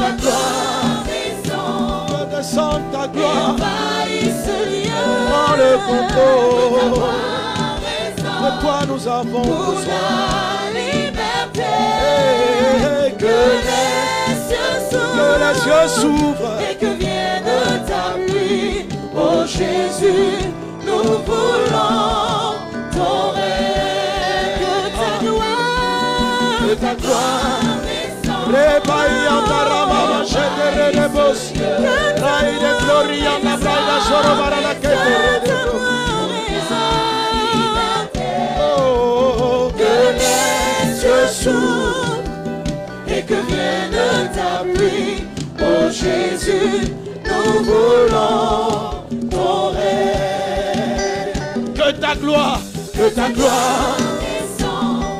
ta gloire descende, ta gloire prends le contrôle. De toi nous avons besoin. Que les cieux s'ouvrent et que vienne ta pluie. Oh Jésus, nous voulons ton règne. Que ta gloire et que vienne ta pluie. Oh Jésus, nous voulons ton règne. Que ta gloire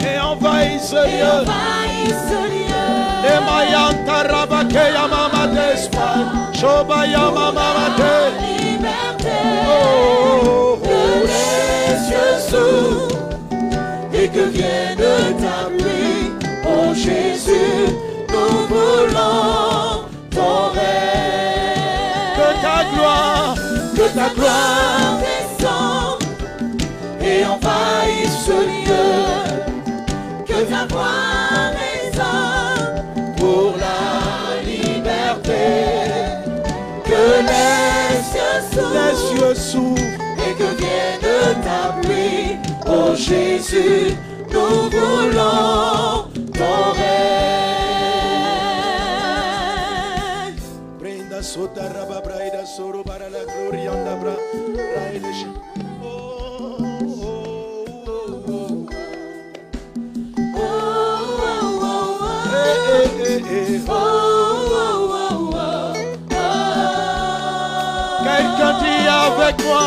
et envahisse ce lieu. Et Mayanta Rabakeya Mama d'Espagne, Shobaya Mama Mate. Oh, que les cieux s'ouvrent et que vienne ta pluie. Oh Jésus, nous voulons ton règne. Que ta gloire descende et envahisse ce lieu. Que ta voix résonne pour la liberté. Que les cieux s'ouvrent et que vienne ta pluie. Oh Jésus, nous voulons ton règne. Brenda sota raba braida soro para la gloria andabra raelesh. Quelqu'un dit avec moi.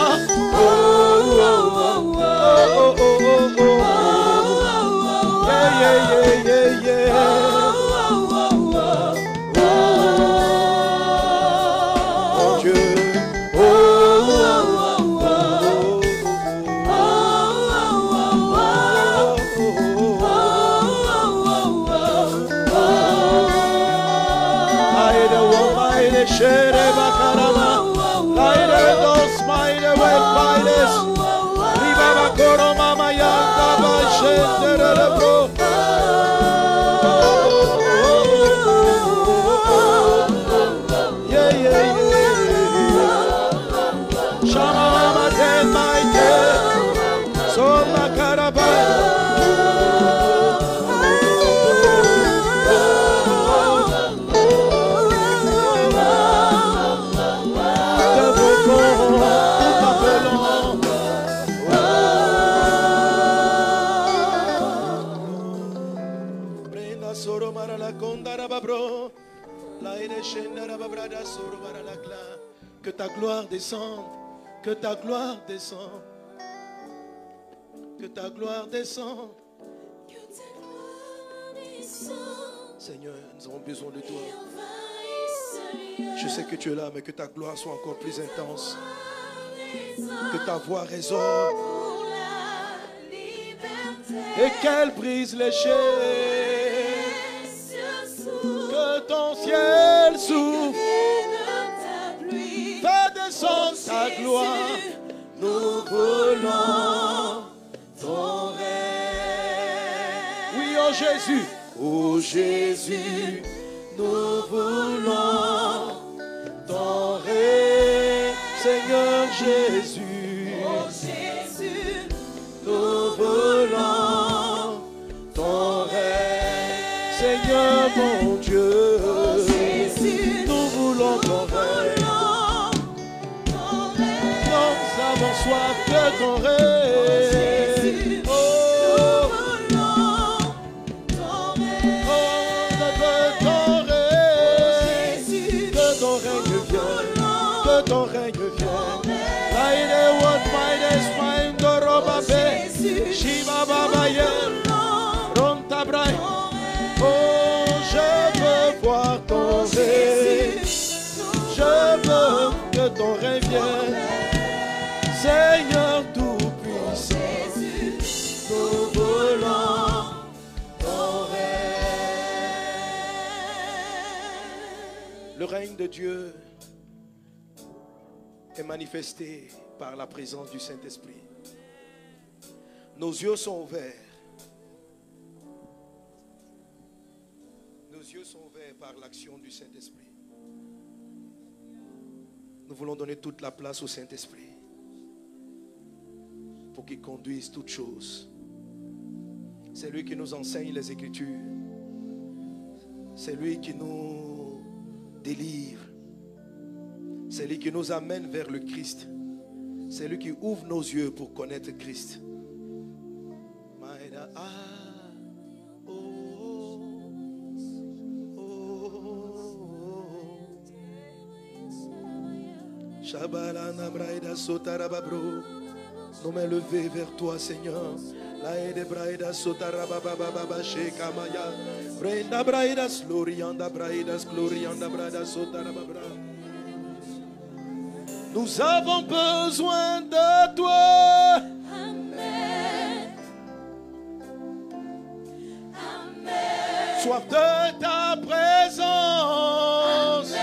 Que ta gloire descende, que ta gloire descende, que ta gloire descende. Seigneur, nous avons besoin de toi. Je sais que tu es là, mais que ta gloire soit encore plus intense. Que ta voix résonne et qu'elle brise les chaînes. Que ton ciel s'ouvre. Descends ta gloire, nous voulons ton règne. Oui, oh Jésus, oh Jésus, nous voulons ton règne. Seigneur Jésus, oh Jésus, nous voulons ton règne. Seigneur mon Dieu, oh Jésus, nous voulons ton règne. Nous avons soif de ton règne. Oh, que ton règne vienne. Que ton règne vienne. Laïde what my spine de robabe. Shiva babaye. Rontabrai. Oh, je veux voir ton règne. Je veux que ton règne vienne. Seigneur tout-puissant, nous voulons ton règne. Le règne de Dieu est manifesté par la présence du Saint-Esprit. Nos yeux sont ouverts. Nos yeux sont ouverts par l'action du Saint-Esprit. Nous voulons donner toute la place au Saint-Esprit pour qu'il conduise toutes choses. C'est lui qui nous enseigne les Écritures. C'est lui qui nous délivre. C'est lui qui nous amène vers le Christ. C'est lui qui ouvre nos yeux pour connaître Christ. Nous m'élever vers toi, Seigneur. La ede braida sotarabababa shekamaya. Brenda braidas glorianda braidas glorianda brada sotarababra. Nous avons besoin de toi. Amen. Amen. Soif de ta présence.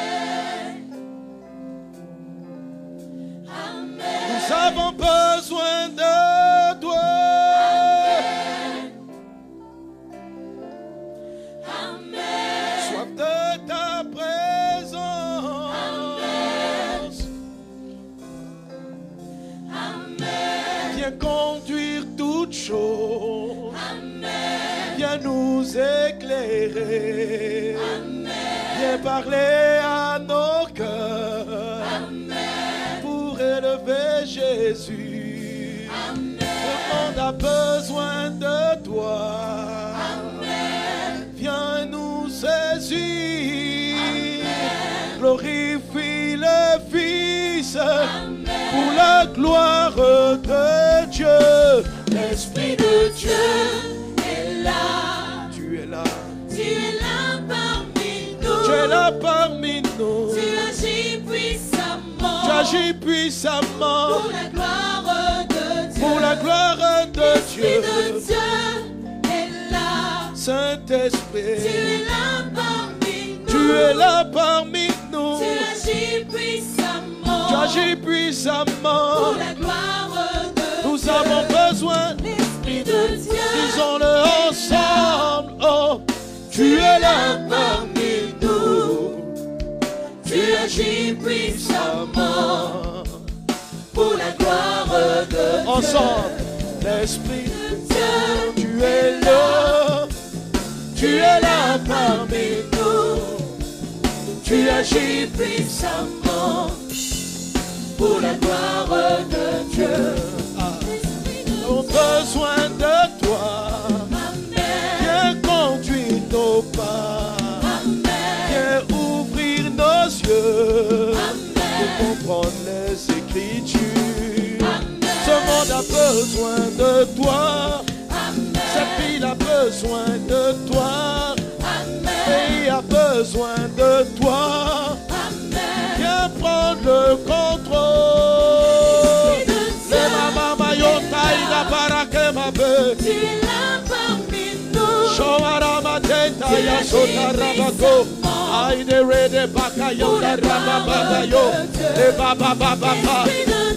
Amen. Nous avons besoin de toi. Amen. Soif de ta présence. Amen. Viens conduire toutes choses. Amen. Viens nous éclairer. Amen. Viens parler à nos cœurs. Amen. Pour élever Jésus. Amen. Le monde a besoin de toi. Amen. Viens nous saisir. Amen. Glorifie le Fils. Amen. Pour la gloire de Dieu. L'Esprit de Dieu est là. Tu es là. Tu es là parmi nous. Tu es là parmi nous. Tu agis puissamment. Tu agis puissamment. Pour la gloire de Dieu. Pour la gloire de L'Esprit Dieu. de Dieu est là. Saint-Esprit. Tu es là parmi nous. Tu es là parmi nous. Tu agis puissamment. Tu agis puissamment. Pour la gloire de Dieu. Nous avons besoin. L'Esprit de Dieu. Disons-le ensemble. Oh, tu es là parmi nous. Tu agis puissamment. Pour la gloire de Dieu. Ensemble. L'Esprit de Dieu. Tu es là. Tu es là parmi nous. Tu agis puissamment. Pour la gloire de Dieu. Nous avons besoin de toi. Amen. Viens conduire nos pas. Amen. Viens ouvrir nos yeux. Amen. Pour comprendre les Écritures. Amen. Ce monde a besoin de toi. Amen. Cette ville a besoin de toi. Amen. Ce pays a besoin de toi. Amen. Viens prendre le contrôle. Les mamas mayota ida barake mabe. Tu es là parmi nous. Shawara matenta ya sota rabako. Aide rede baka yonda rababa yo. Le baba baba ba.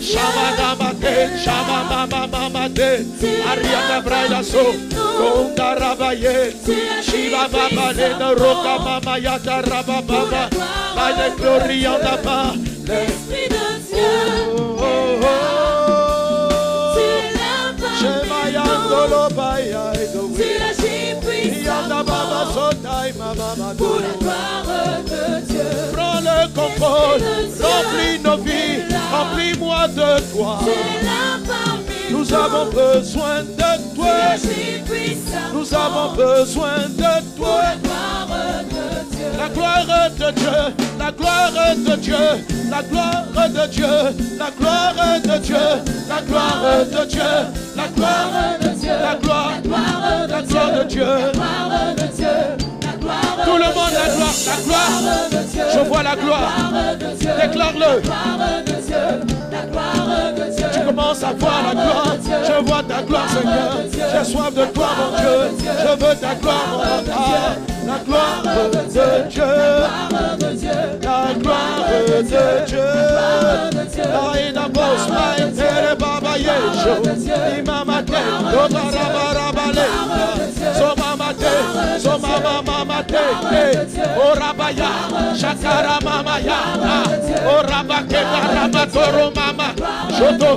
Shamada mate, shamama mama de. Ariana braida so. Konda rabaye. Shiva baba le no roka mama yata rababa. By the glory on the bar. L'Esprit de Dieu. Oh, oh, oh. Tu es là parmi nous. Tu agis puissamment. Pour la gloire de Dieu. Prends le contrôle, remplis nos vies, remplis-moi de toi. Tu es là parmi nous. Nous avons besoin de Tu toi. agis puissamment. Nous avons besoin de Pour toi. la gloire de Dieu. La gloire de Dieu, la gloire de Dieu, la gloire de Dieu, la gloire de Dieu, la gloire de Dieu, la gloire, la gloire de Dieu. Tout le monde la gloire, je vois la gloire. Déclare-le. Tu commences à voir la gloire. Je vois ta gloire, Seigneur. J'ai soif de toi, mon Dieu. Je veux ta gloire, mon Dieu. La gloire de Dieu. La gloire de Dieu. La inabos maïtere baba yesho. Imamate, dobarabarabale. Somamate, somamamamate. Orabaya, shakara mamaya. Orabake darabakoro mama. Shoto,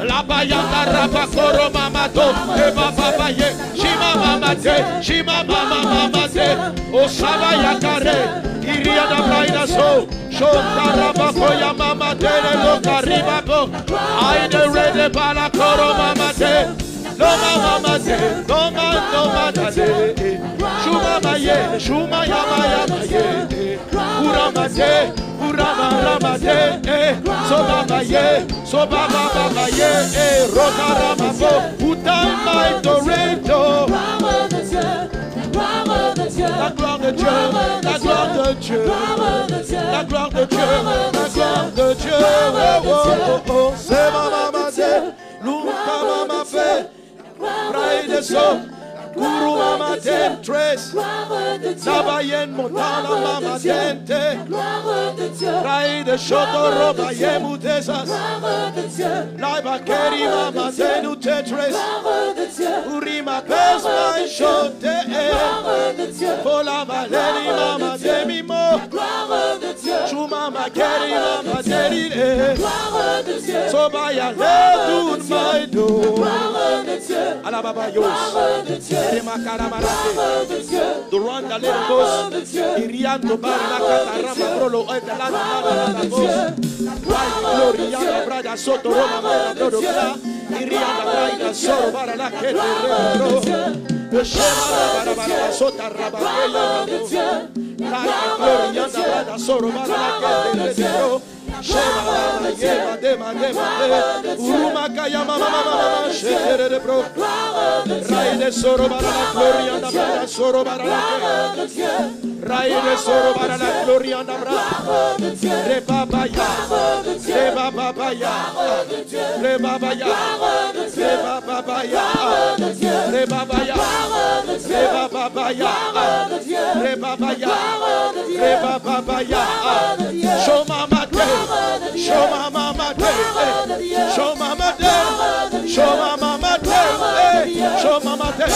labayanda rabakoro mama do. Eba babaye, shima mamate, shima mamamamate. Osabaya kare, iriada braida so. Shotarabako ya mama dele lokaribako. Aide rede balakoro mama de. No mama de, no mama de. Shuma ye, shuma yama yama ye. Urama de, urama rama de. So mama ye, so baba baba ye. Roka rama bo, utama itoreto. La gloire de Dieu, la gloire de Dieu, la gloire de Dieu, la gloire de Dieu. Oh, oh, oh, oh. C'est mama de, luka mama fe, praide so, guru mama de, trace, sabayen montana mama dente, praide shoto roba yemu desas, laiba keri mama de nu te trace, urima pes mai shote. For la valeni mama de mimo, chuma makeri mama de. So by a love my do. Alababa yos, the Rwanda little boss, Irianto Baraka Rama Prolo and the Lana Gloriana Braga Soto Roma Dodoka, Iriana Braga Soro Baraka. The Shema Barabara Sota Rabakela, Gloriana Braga Soro Baraka, Shema Yema Dema Urumaka Mama Shere de Bro, Raide Soro Barala Gloriana Braga Soro Baraka, Raide Soro Barala Gloriana Braga, Rebabaya, Rebabaya, Rebabaya, Rebabaya, Rebabaya, Rebabaya, Rebabaya, Rebabaya, Show Mama Day, Show Mama Day, Show Mama Day, Show Mama Day, Show Mama Day,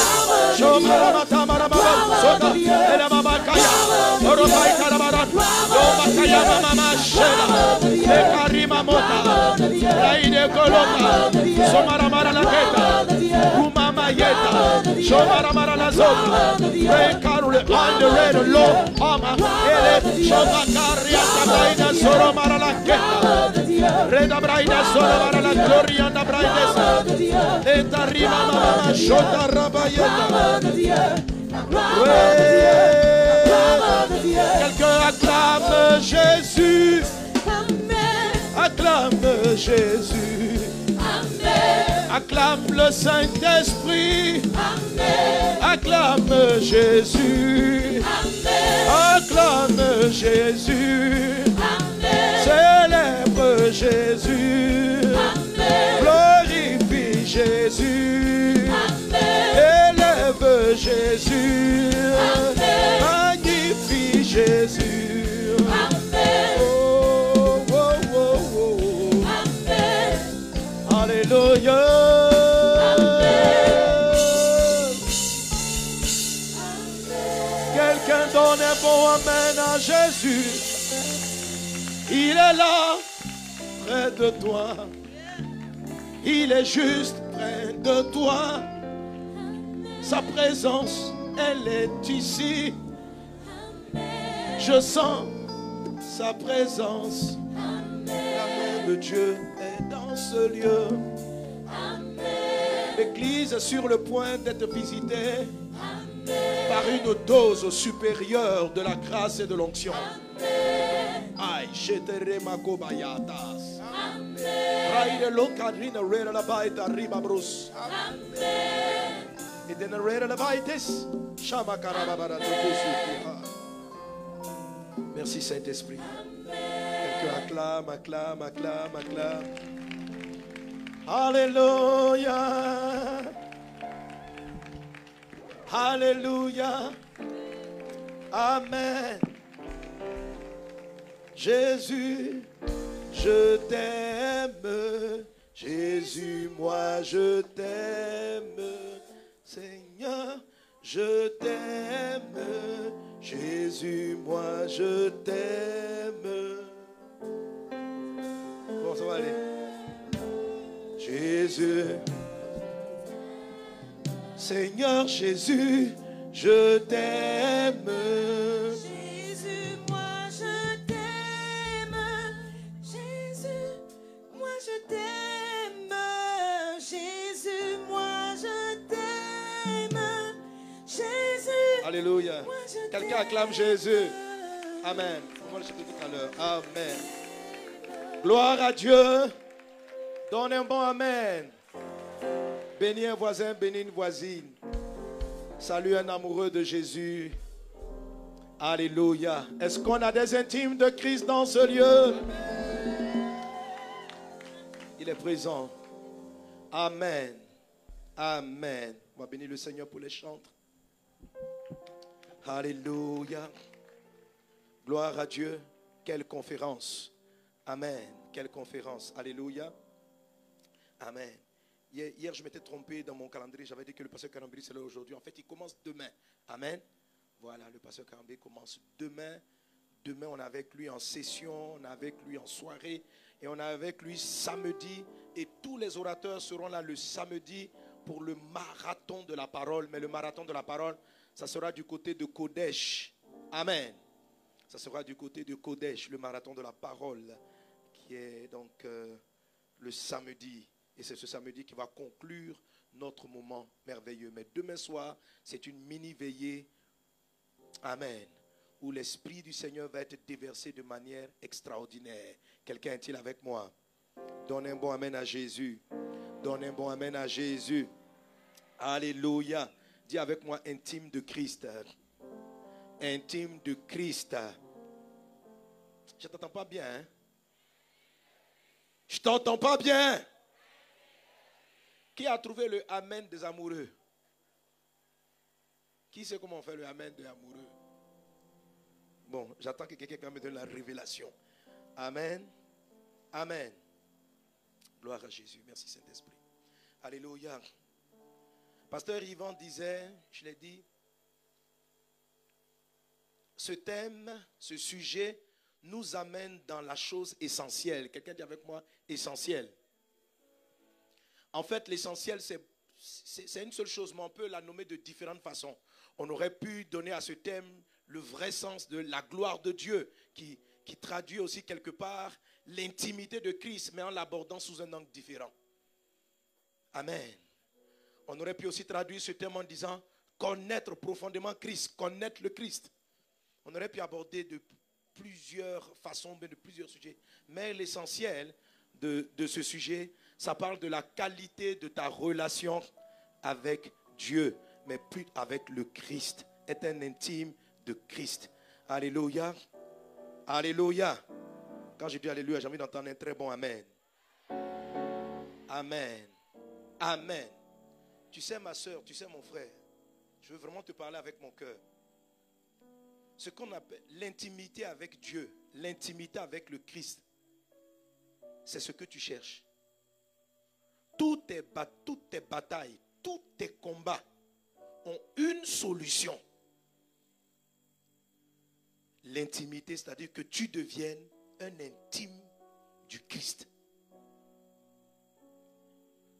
Show Mama Tamara Soda, Ela Mama Kaya, Orobai Karabaran, Makaya Mama Shela, Karima Mota, Raide Kolota, Somara Mara la Keta, Umama Yeta, Shomara Mara la Zota, Ray Karule, on the red low, Ama, Ele, Shomakaria, Sabaina, Soro Mara la Keta, Reda Braida, Soro Mara la Gloria, and the Brightness, Eta Rima Mama, Shota Rabayeta. Quelqu'un acclame Jésus. Acclame Jésus. Acclame le Saint-Esprit. Acclame Jésus. Acclame Jésus. Célèbre Jésus. Glorifie Jésus. Élève Jésus. Magnifie Jésus. Oh, oh, oh, oh. Alléluia. Quelqu'un donne un bon amen à Jésus. Il est là, près de toi. Il est juste près de toi. Sa présence, elle est ici. Je sens sa présence. La main de Dieu est dans ce lieu. L'église est sur le point d'être visitée par une dose supérieure de la grâce et de l'onction. Aïe, j'étais makobayatas. Raide lokadrina rera la baita riba brus. Et den rera la baites. Shama karabara tokusuki. Merci Saint-Esprit. Quelqu'un acclame, acclame, acclame, acclame. Alléluia. Alléluia. Amen. Jésus, je t'aime. Jésus, moi je t'aime. Seigneur, je t'aime. Jésus, moi je t'aime. Bon, ça va aller. Jésus. Seigneur Jésus, je t'aime. Jésus, moi je t'aime. Jésus, moi je t'aime. Jésus, moi je t'aime. Jésus. Alléluia. Moi, je Quelqu'un t'aime. acclame Jésus. Amen. On va le chanter tout à l'heure. Amen. Gloire à Dieu. Donne un bon amen. Bénis un voisin, bénis une voisine. Salue un amoureux de Jésus. Alléluia. Est-ce qu'on a des intimes de Christ dans ce lieu? Il est présent. Amen. Amen. On va bénir le Seigneur pour les chantres. Alléluia. Gloire à Dieu. Quelle conférence. Amen. Quelle conférence. Alléluia. Amen. Hier, je m'étais trompé dans mon calendrier. J'avais dit que le pasteur Karambiri c'est là aujourd'hui. En fait, il commence demain. Amen. Voilà, le pasteur Karambiri commence demain. Demain, on est avec lui en session, on est avec lui en soirée et on est avec lui samedi. Et tous les orateurs seront là le samedi pour le marathon de la parole. Mais le marathon de la parole, ça sera du côté de Kodesh. Amen. Ça sera du côté de Kodesh, le marathon de la parole, qui est donc le samedi. Et c'est ce samedi qui va conclure notre moment merveilleux. Mais demain soir, c'est une mini-veillée. Amen. Où l'Esprit du Seigneur va être déversé de manière extraordinaire. Quelqu'un est-il avec moi? Donne un bon amen à Jésus. Donne un bon amen à Jésus. Alléluia. Dis avec moi, intime de Christ. Intime de Christ. Je ne t'entends pas bien. Hein? Je ne t'entends pas bien. Qui a trouvé le amen des amoureux? Qui sait comment on fait le amen des amoureux? Bon, j'attends que quelqu'un me donne la révélation. Amen. Amen. Gloire à Jésus. Merci Saint-Esprit. Alléluia. Pasteur Yvan disait, je l'ai dit, ce thème, ce sujet nous amène dans la chose essentielle. Quelqu'un dit avec moi, essentielle. En fait, l'essentiel, c'est une seule chose, mais on peut la nommer de différentes façons. On aurait pu donner à ce thème le vrai sens de la gloire de Dieu, qui traduit aussi quelque part l'intimité de Christ, mais en l'abordant sous un angle différent. Amen. On aurait pu aussi traduire ce thème en disant connaître profondément Christ, connaître le Christ. On aurait pu aborder de plusieurs façons, de plusieurs sujets. Mais l'essentiel de ce sujet, ça parle de la qualité de ta relation avec Dieu, mais plus avec le Christ. Est un intime de Christ. Alléluia. Alléluia. Quand je dis alléluia, j'ai envie d'entendre un très bon amen. Amen. Amen. Tu sais ma soeur, tu sais mon frère, je veux vraiment te parler avec mon cœur. Ce qu'on appelle l'intimité avec Dieu, l'intimité avec le Christ, c'est ce que tu cherches. Toutes tes batailles, tous tes combats ont une solution. L'intimité, c'est-à-dire que tu deviennes un intime du Christ.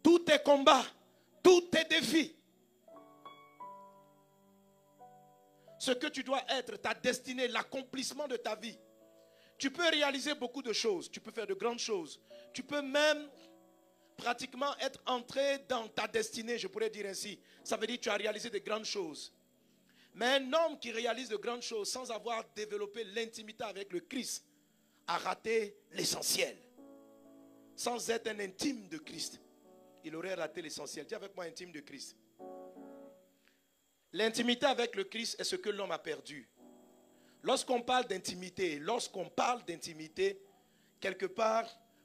Tous tes combats, tous tes défis, ce que tu dois être, ta destinée, l'accomplissement de ta vie. Tu peux réaliser beaucoup de choses, tu peux faire de grandes choses. Tu peux même pratiquement être entré dans ta destinée, je pourrais dire ainsi. Ça veut dire que tu as réalisé de grandes choses. Mais un homme qui réalise de grandes choses sans avoir développé l'intimité avec le Christ a raté l'essentiel. Sans être un intime de Christ, il aurait raté l'essentiel. Dis avec moi, intime de Christ. L'intimité avec le Christ est ce que l'homme a perdu. Lorsqu'on parle d'intimité, quelque part,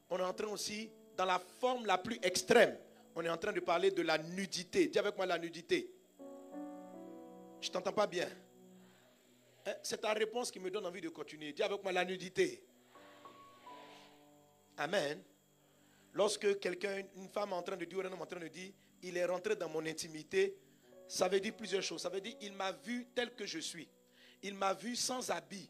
on est en train aussi, dans la forme la plus extrême, on est en train de parler de la nudité. Dis avec moi la nudité. Je ne t'entends pas bien. c'est ta réponse qui me donne envie de continuer. Dis avec moi la nudité. Amen. Lorsque quelqu'un, une femme est en train de dire, un homme est en train de dire, il est rentré dans mon intimité, ça veut dire plusieurs choses. Ça veut dire, il m'a vu tel que je suis. Il m'a vu sans habit.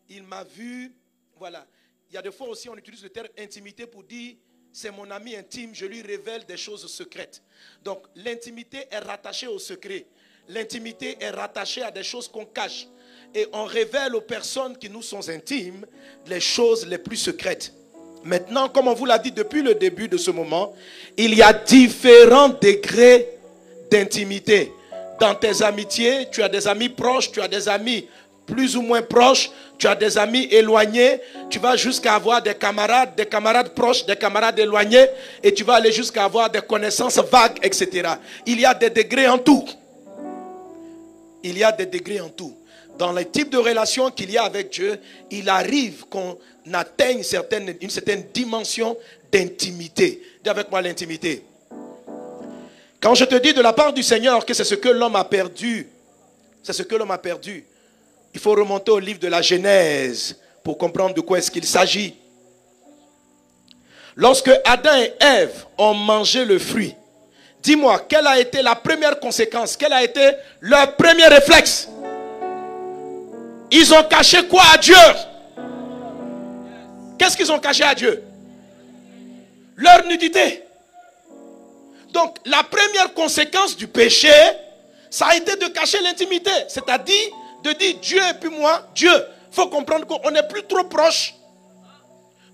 Il m'a vu, voilà. Il y a des fois aussi, on utilise le terme intimité pour dire, c'est mon ami intime, je lui révèle des choses secrètes. Donc, l'intimité est rattachée au secret. L'intimité est rattachée à des choses qu'on cache. Et on révèle aux personnes qui nous sont intimes les choses les plus secrètes. Maintenant, comme on vous l'a dit depuis le début de ce moment, il y a différents degrés d'intimité. Dans tes amitiés, tu as des amis proches, tu as des amis plus ou moins proches, tu as des amis éloignés, tu vas jusqu'à avoir des camarades proches, des camarades éloignés, et tu vas aller jusqu'à avoir des connaissances vagues, etc. Il y a des degrés en tout. Il y a des degrés en tout. Dans les types de relations qu'il y a avec Dieu, il arrive qu'on atteigne une certaine dimension d'intimité. Dis avec moi l'intimité. Quand je te dis de la part du Seigneur que c'est ce que l'homme a perdu, c'est ce que l'homme a perdu, il faut remonter au livre de la Genèse pour comprendre de quoi est-ce qu'il s'agit. Lorsque Adam et Ève ont mangé le fruit, dis-moi, quelle a été la première conséquence? Quel a été leur premier réflexe? Ils ont caché quoi à Dieu? Qu'est-ce qu'ils ont caché à Dieu? Leur nudité. Donc, la première conséquence du péché, ça a été de cacher l'intimité. C'est-à-dire de dire Dieu et puis moi, Dieu. Il faut comprendre qu'on n'est plus trop proche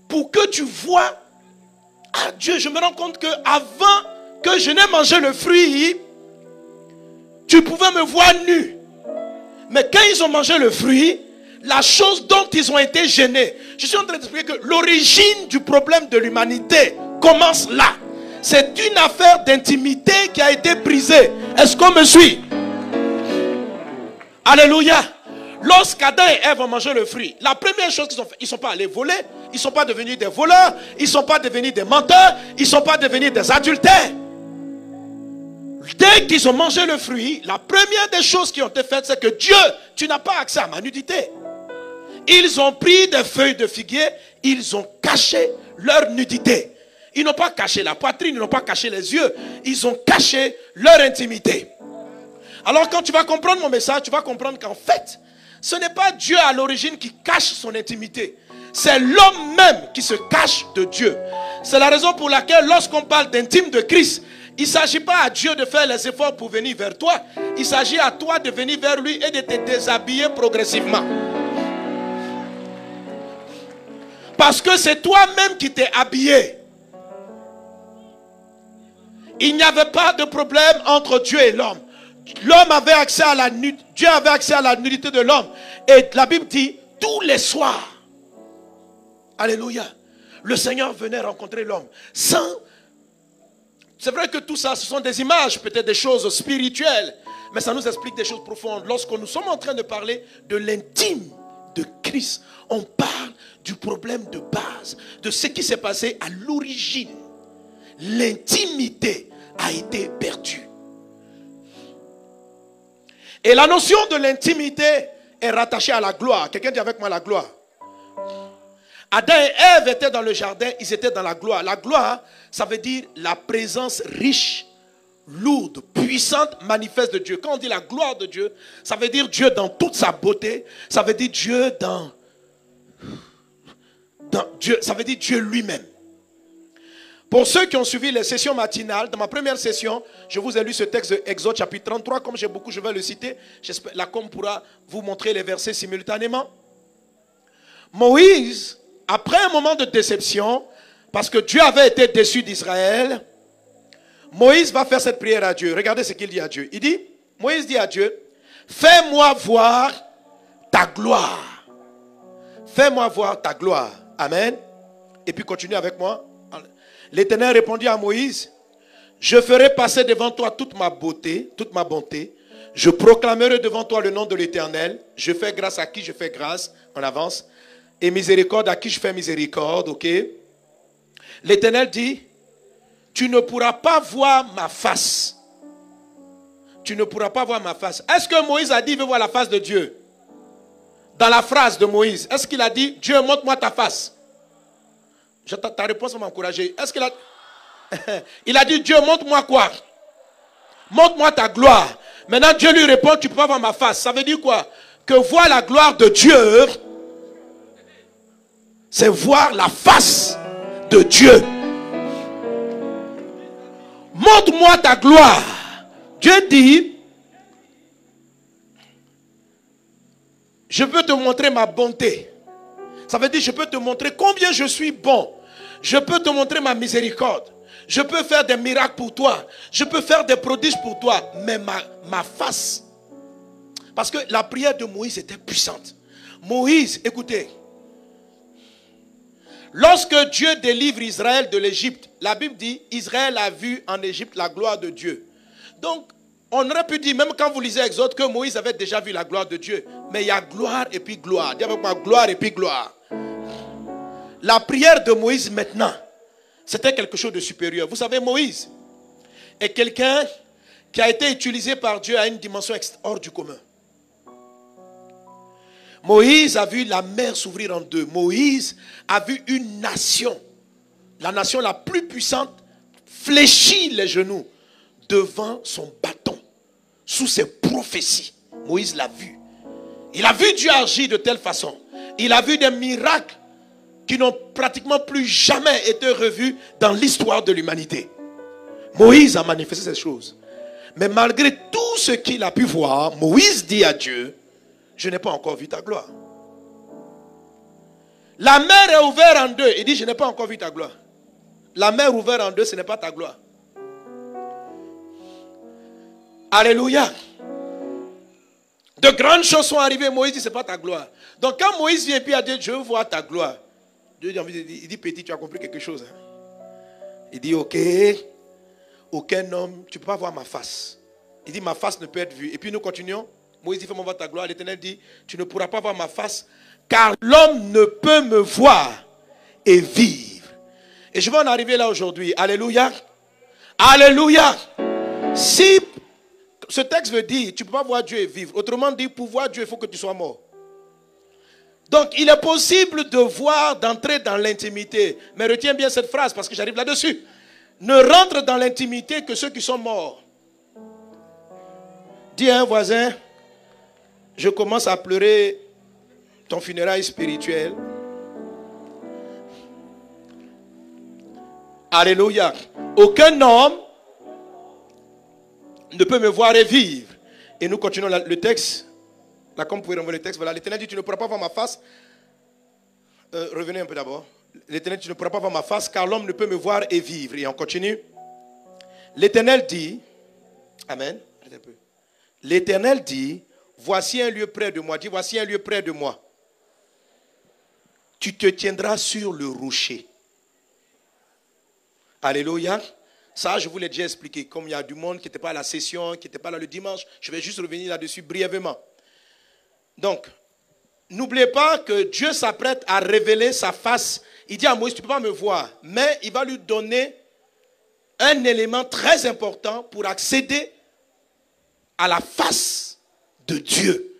pour que tu vois. Ah Dieu, je me rends compte que avant que je n'ai mangé le fruit, tu pouvais me voir nu. Mais quand ils ont mangé le fruit, la chose dont ils ont été gênés, je suis en train d'expliquer que l'origine du problème de l'humanité commence là. C'est une affaire d'intimité qui a été brisée. Est-ce qu'on me suit? Alléluia. Lorsqu'Adam et Ève ont mangé le fruit, la première chose qu'ils ont fait, ils ne sont pas allés voler, ils ne sont pas devenus des voleurs, ils ne sont pas devenus des menteurs, ils ne sont pas devenus des adultères. Dès qu'ils ont mangé le fruit, la première des choses qui ont été faites, c'est que Dieu, tu n'as pas accès à ma nudité. Ils ont pris des feuilles de figuier, ils ont caché leur nudité. Ils n'ont pas caché la poitrine, ils n'ont pas caché les yeux, ils ont caché leur intimité. Alors quand tu vas comprendre mon message, tu vas comprendre qu'en fait, ce n'est pas Dieu à l'origine qui cache son intimité. C'est l'homme même qui se cache de Dieu. C'est la raison pour laquelle lorsqu'on parle d'intime de Christ, il ne s'agit pas à Dieu de faire les efforts pour venir vers toi. Il s'agit à toi de venir vers lui et de te déshabiller progressivement. Parce que c'est toi-même qui t'es habillé. Il n'y avait pas de problème entre Dieu et l'homme. L'homme avait accès à la nudité, Dieu avait accès à la nudité de l'homme. Et la Bible dit, tous les soirs, alléluia, le Seigneur venait rencontrer l'homme. C'est vrai que tout ça, ce sont des images, peut-être des choses spirituelles, mais ça nous explique des choses profondes. Lorsque nous sommes en train de parler de l'intime de Christ, on parle du problème de base, de ce qui s'est passé à l'origine. L'intimité a été perdue. Et la notion de l'intimité est rattachée à la gloire. Quelqu'un dit avec moi la gloire. Adam et Ève étaient dans le jardin, ils étaient dans la gloire. La gloire, ça veut dire la présence riche, lourde, puissante, manifeste de Dieu. Quand on dit la gloire de Dieu, ça veut dire Dieu dans toute sa beauté. Ça veut dire Dieu dans Dieu, ça veut dire Dieu lui-même. Pour ceux qui ont suivi les sessions matinales, dans ma première session, je vous ai lu ce texte de Exode chapitre 33. Comme j'ai beaucoup, je vais le citer. La com pourra vous montrer les versets simultanément. Moïse, après un moment de déception, parce que Dieu avait été déçu d'Israël, Moïse va faire cette prière à Dieu. Regardez ce qu'il dit à Dieu. Il dit, Moïse dit à Dieu, fais-moi voir ta gloire. Fais-moi voir ta gloire. Amen. Et puis continue avec moi. L'Éternel répondit à Moïse, je ferai passer devant toi toute ma beauté, toute ma bonté. Je proclamerai devant toi le nom de l'Éternel. Je fais grâce à qui je fais grâce, en avance. Et miséricorde à qui je fais miséricorde, ok? L'Éternel dit, tu ne pourras pas voir ma face. Tu ne pourras pas voir ma face. Est-ce que Moïse a dit, il veut voir la face de Dieu? dans la phrase de Moïse? Est-ce qu'il a dit, Dieu, montre-moi ta face? Ta réponse va m'encourager. Est-ce qu'il a... Il a dit, Dieu, montre-moi quoi? Montre-moi ta gloire. Maintenant, Dieu lui répond, tu ne peux pas voir ma face. Ça veut dire quoi? Que voir la gloire de Dieu, c'est voir la face de Dieu. Montre-moi ta gloire. Dieu dit, je peux te montrer ma bonté. Ça veut dire, je peux te montrer combien je suis bon. Je peux te montrer ma miséricorde. Je peux faire des miracles pour toi. Je peux faire des prodiges pour toi. Mais ma face. Parce que la prière de Moïse était puissante. Moïse, écoutez. Lorsque Dieu délivre Israël de l'Égypte, la Bible dit, Israël a vu en Égypte la gloire de Dieu. Donc, on aurait pu dire, même quand vous lisez Exode, que Moïse avait déjà vu la gloire de Dieu. Mais il y a gloire et puis gloire. Dis avec moi, gloire et puis gloire. La prière de Moïse maintenant, c'était quelque chose de supérieur. Vous savez, Moïse est quelqu'un qui a été utilisé par Dieu à une dimension hors du commun. Moïse a vu la mer s'ouvrir en deux. Moïse a vu une nation, la nation la plus puissante, fléchir les genoux devant son bâton, sous ses prophéties. Moïse l'a vu. Il a vu Dieu agir de telle façon. Il a vu des miracles qui n'ont pratiquement plus jamais été revus dans l'histoire de l'humanité. Moïse a manifesté ces choses. Mais malgré tout ce qu'il a pu voir, Moïse dit à Dieu, je n'ai pas encore vu ta gloire. La mer est ouverte en deux. Il dit, je n'ai pas encore vu ta gloire. La mer ouverte en deux, ce n'est pas ta gloire. Alléluia. De grandes choses sont arrivées. Moïse dit, ce n'est pas ta gloire. Donc quand Moïse vient et puis a dit, je veux voir ta gloire. Dieu il dit, petit, tu as compris quelque chose. Hein? Il dit, ok, aucun homme, tu ne peux pas voir ma face. Il dit, ma face ne peut être vue. Et puis nous continuons. Moïse dit, fais-moi voir ta gloire. L'Éternel dit, tu ne pourras pas voir ma face, car l'homme ne peut me voir et vivre. Et je vais en arriver là aujourd'hui. Alléluia. Alléluia. Si ce texte veut dire, tu ne peux pas voir Dieu et vivre. Autrement dit, pour voir Dieu, il faut que tu sois mort. Donc, il est possible de voir, d'entrer dans l'intimité. Mais retiens bien cette phrase parce que j'arrive là-dessus. Ne rentre dans l'intimité que ceux qui sont morts. Dis à un voisin, je commence à pleurer ton funérail spirituel. Alléluia. Aucun homme ne peut me voir et vivre. Et nous continuons le texte. Là, comme vous pouvez renvoyer le texte, voilà. L'Éternel dit, tu ne pourras pas voir ma face. Revenez un peu d'abord. L'Éternel dit, tu ne pourras pas voir ma face, car l'homme ne peut me voir et vivre. Et on continue. L'Éternel dit, Amen. L'Éternel dit, voici un lieu près de moi. Dis, voici un lieu près de moi. Tu te tiendras sur le rocher. Alléluia. Ça, je vous l'ai déjà expliqué. Comme il y a du monde qui n'était pas à la session, qui n'était pas là le dimanche, je vais juste revenir là-dessus brièvement. Donc, n'oubliez pas que Dieu s'apprête à révéler sa face. Il dit à Moïse, tu ne peux pas me voir. Mais il va lui donner un élément très important pour accéder à la face de Dieu.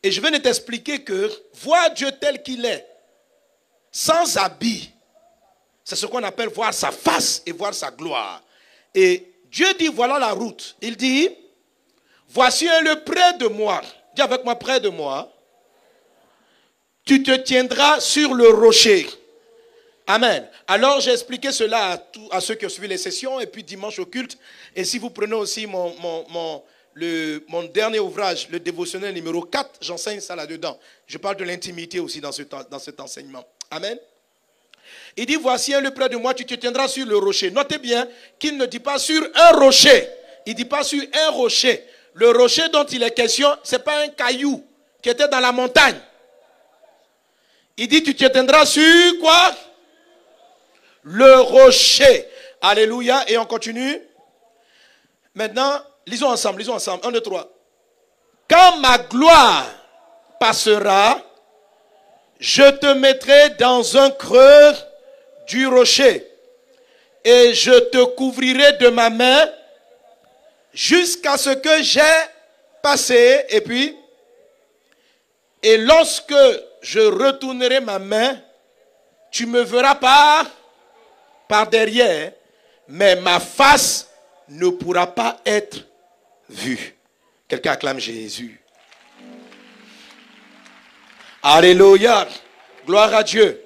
Et je vais t'expliquer que voir Dieu tel qu'il est, sans habit, c'est ce qu'on appelle voir sa face et voir sa gloire. Et Dieu dit, voilà la route. Il dit, voici un lieu près de moi. Dis avec moi, près de moi. Tu te tiendras sur le rocher. Amen. Alors j'ai expliqué cela à ceux qui ont suivi les sessions et puis dimanche au culte. Et si vous prenez aussi mon dernier ouvrage, le dévotionnel numéro 4, j'enseigne ça là-dedans. Je parle de l'intimité aussi dans cet enseignement. Amen. Il dit, voici un lieu près de moi, tu te tiendras sur le rocher. Notez bien qu'il ne dit pas sur un rocher. Il ne dit pas sur un rocher. Le rocher dont il est question, ce n'est pas un caillou qui était dans la montagne. Il dit, tu te tiendras sur quoi? Le rocher. Alléluia. Et on continue. Maintenant, lisons ensemble. 1, 2, 3. Quand ma gloire passera, je te mettrai dans un creux du rocher et je te couvrirai de ma main jusqu'à ce que j'ai passé. Et puis, Et lorsque je retournerai ma main, tu me verras par derrière, mais ma face ne pourra pas être vue. Quelqu'un acclame Jésus. Alléluia. Gloire à Dieu.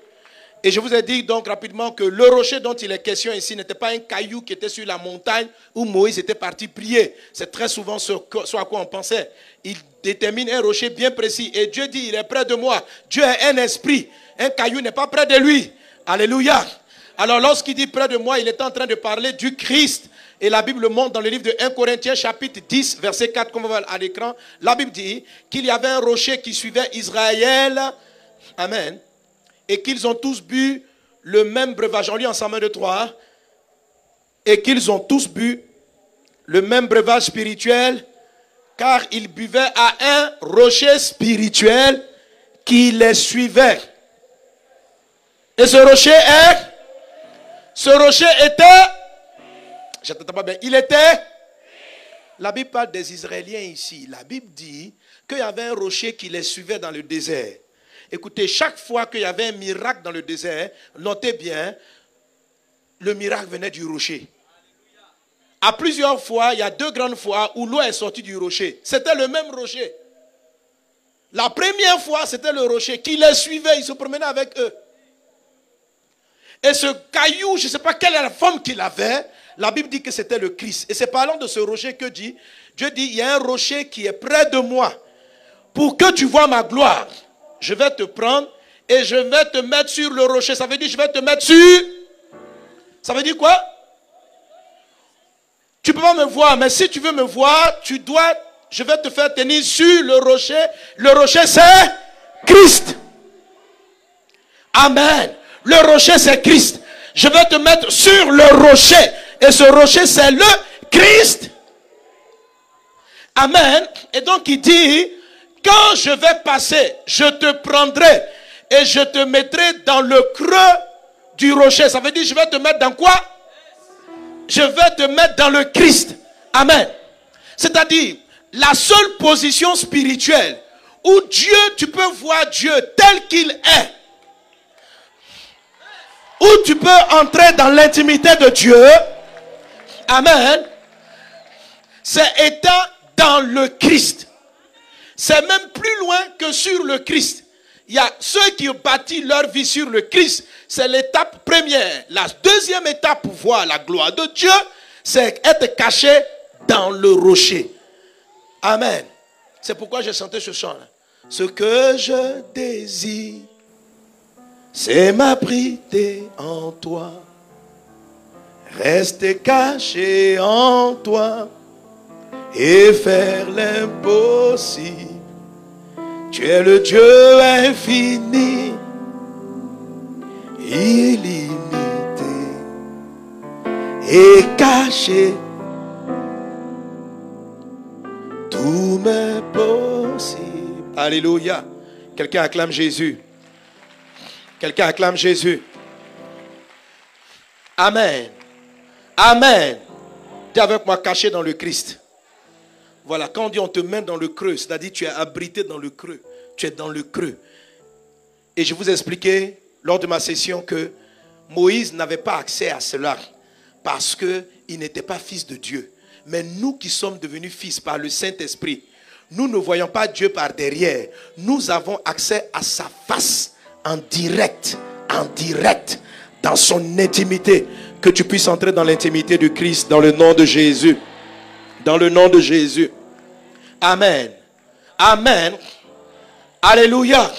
Et je vous ai dit donc rapidement que le rocher dont il est question ici n'était pas un caillou qui était sur la montagne où Moïse était parti prier. C'est très souvent ce à quoi on pensait. Il détermine un rocher bien précis. Et Dieu dit, il est près de moi. Dieu est un esprit. Un caillou n'est pas près de lui. Alléluia. Alors lorsqu'il dit près de moi, il est en train de parler du Christ. Et la Bible montre dans le livre de 1 Corinthiens chapitre 10, verset 4, comme on voit à l'écran. La Bible dit qu'il y avait un rocher qui suivait Israël. Amen. Et qu'ils ont tous bu le même breuvage. On lit ensemble 1, 2, 3. Et qu'ils ont tous bu le même breuvage spirituel, car ils buvaient à un rocher spirituel qui les suivait. Et ce rocher était, je t'entends pas bien, il était, la Bible parle des Israéliens ici. La Bible dit qu'il y avait un rocher qui les suivait dans le désert. Écoutez, chaque fois qu'il y avait un miracle dans le désert, notez bien, le miracle venait du rocher. À plusieurs fois, il y a 2 grandes fois où l'eau est sortie du rocher. C'était le même rocher. La première fois, c'était le rocher qui les suivait, il se promenait avec eux. Et ce caillou, je ne sais pas quelle est la forme qu'il avait, la Bible dit que c'était le Christ. Et c'est parlant de ce rocher que Dieu dit, il y a un rocher qui est près de moi. Pour que tu vois ma gloire, je vais te prendre et je vais te mettre sur le rocher. Ça veut dire, je vais te mettre sur... Ça veut dire quoi? Tu peux pas me voir, mais si tu veux me voir, je vais te faire tenir sur le rocher. Le rocher, c'est Christ. Amen. Le rocher, c'est Christ. Je vais te mettre sur le rocher. Et ce rocher, c'est le Christ. Amen. Et donc, il dit, quand je vais passer, je te prendrai et je te mettrai dans le creux du rocher. Ça veut dire, je vais te mettre dans quoi? Je vais te mettre dans le Christ. Amen. C'est-à-dire, la seule position spirituelle où Dieu, tu peux voir Dieu tel qu'il est, où tu peux entrer dans l'intimité de Dieu, amen, c'est étant dans le Christ. C'est même plus loin que sur le Christ. Il y a ceux qui ont bâti leur vie sur le Christ. C'est l'étape première. La deuxième étape pour voir la gloire de Dieu, c'est être caché dans le rocher. Amen. C'est pourquoi j'ai chanté ce chant-là. Ce que je désire, c'est m'abriter en toi. Rester caché en toi et faire l'impossible. Tu es le Dieu infini, illimité et caché. Tout m'est possible. Alléluia. Quelqu'un acclame Jésus. Quelqu'un acclame Jésus. Amen. Amen. Tu es avec moi caché dans le Christ. Voilà, quand on dit on te met dans le creux, c'est-à-dire tu es abrité dans le creux. Tu es dans le creux. Et je vous ai expliqué lors de ma session que Moïse n'avait pas accès à cela parce qu'il n'était pas fils de Dieu. Mais nous qui sommes devenus fils par le Saint-Esprit, nous ne voyons pas Dieu par derrière. Nous avons accès à sa face en direct, dans son intimité. Que tu puisses entrer dans l'intimité du Christ dans le nom de Jésus. Dans le nom de Jésus. Amen. Amen. Alléluia.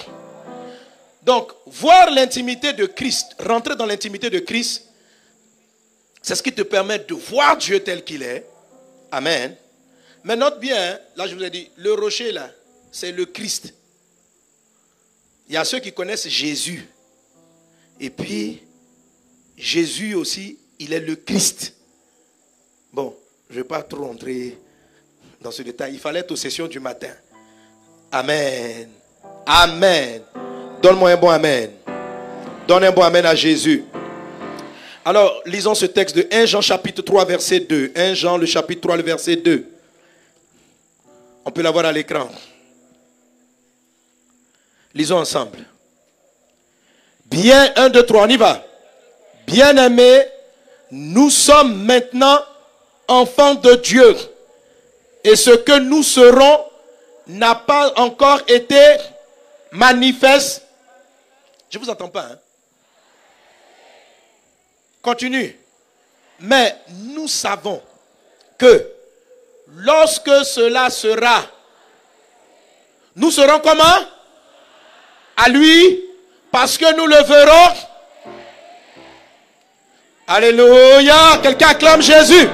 Donc, voir l'intimité de Christ, rentrer dans l'intimité de Christ, c'est ce qui te permet de voir Dieu tel qu'il est. Amen. Mais note bien, là je vous ai dit, le rocher là, c'est le Christ. Il y a ceux qui connaissent Jésus. Et puis, Jésus aussi, il est le Christ. Bon, je ne vais pas trop rentrer dans ce détail. Il fallait être aux sessions du matin. Amen. Amen. Donne-moi un bon amen. Donne un bon amen à Jésus. Alors, lisons ce texte de 1 Jean chapitre 3 verset 2. 1 Jean le chapitre 3 le verset 2. On peut l'avoir à l'écran. Lisons ensemble. Bien, 1, 2, 3, on y va. Bien-aimés, nous sommes maintenant enfants de Dieu. Et ce que nous serons n'a pas encore été manifeste. Je ne vous entends pas. Hein? Continue. Mais nous savons que lorsque cela sera, nous serons comment? À lui, parce que nous le verrons. Alléluia. Quelqu'un acclame Jésus.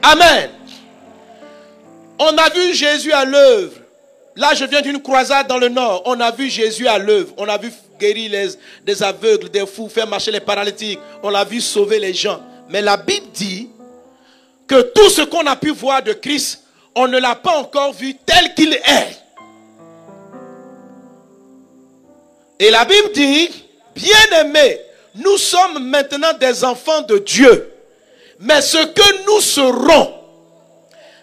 Amen. On a vu Jésus à l'œuvre. Là, je viens d'une croisade dans le nord. On a vu Jésus à l'œuvre. On a vu guérir des aveugles, des fous, faire marcher les paralytiques. On l'a vu sauver les gens. Mais la Bible dit que tout ce qu'on a pu voir de Christ, on ne l'a pas encore vu tel qu'il est. Et la Bible dit, bien-aimés, nous sommes maintenant des enfants de Dieu. Mais ce que nous serons,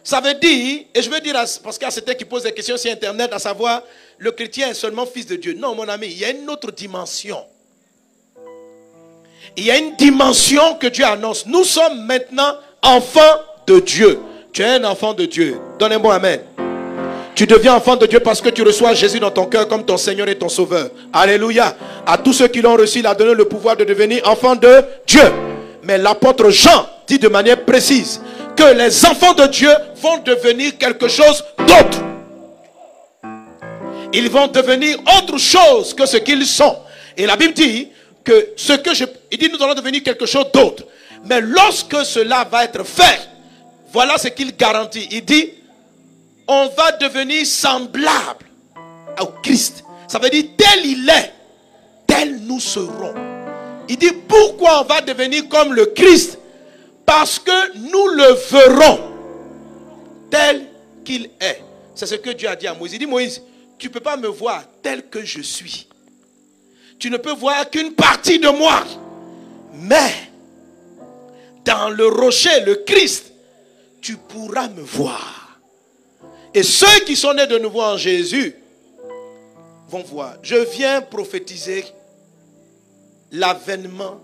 ça veut dire, et je veux dire, parce qu'il y a certains qui posent des questions sur Internet, à savoir, le chrétien est seulement fils de Dieu. Non, mon ami, il y a une autre dimension. Il y a une dimension que Dieu annonce. Nous sommes maintenant enfants de Dieu. Tu es un enfant de Dieu. Donnez-moi amen. Tu deviens enfant de Dieu parce que tu reçois Jésus dans ton cœur comme ton Seigneur et ton Sauveur. Alléluia. À tous ceux qui l'ont reçu, il a donné le pouvoir de devenir enfant de Dieu. Mais l'apôtre Jean dit de manière précise que les enfants de Dieu vont devenir quelque chose d'autre. Ils vont devenir autre chose que ce qu'ils sont. Et la Bible dit que il dit nous allons devenir quelque chose d'autre. Mais lorsque cela va être fait, voilà ce qu'il garantit. Il dit, on va devenir semblable au Christ. Ça veut dire tel il est, tel nous serons. Il dit pourquoi on va devenir comme le Christ? Parce que nous le verrons tel qu'il est. C'est ce que Dieu a dit à Moïse. Il dit Moïse, tu ne peux pas me voir tel que je suis. Tu ne peux voir qu'une partie de moi. Mais dans le rocher, le Christ, tu pourras me voir. Et ceux qui sont nés de nouveau en Jésus vont voir. Je viens prophétiser l'avènement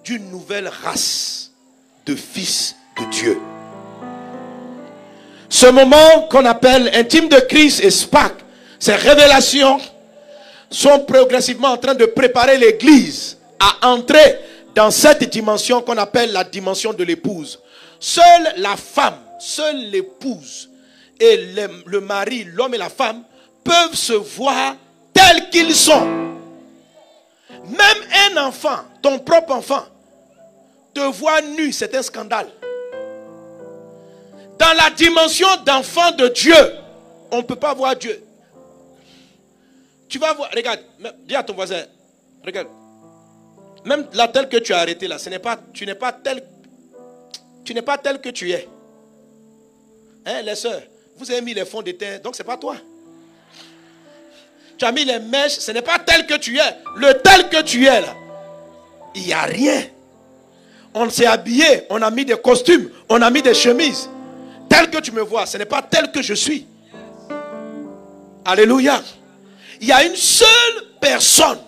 d'une nouvelle race de fils de Dieu. Ce moment qu'on appelle intime de Christ et SPAC, ces révélations sont progressivement en train de préparer l'église à entrer dans cette dimension qu'on appelle la dimension de l'épouse. Seule la femme, seule l'épouse et le mari, l'homme et la femme peuvent se voir tels qu'ils sont. Même un enfant, ton propre enfant, te voit nu, c'est un scandale. Dans la dimension d'enfant de Dieu, on ne peut pas voir Dieu. Tu vas voir, regarde, dis à ton voisin, regarde, même la telle que tu as arrêtée là, tu n'es pas tel que tu es. Hein, les sœurs, vous avez mis les fonds de teint, donc ce n'est pas toi. Tu as mis les mèches, ce n'est pas tel que tu es. Le tel que tu es là, il n'y a rien. On s'est habillé, on a mis des costumes, on a mis des chemises. Tel que tu me vois, ce n'est pas tel que je suis. Alléluia. Il y a une seule personne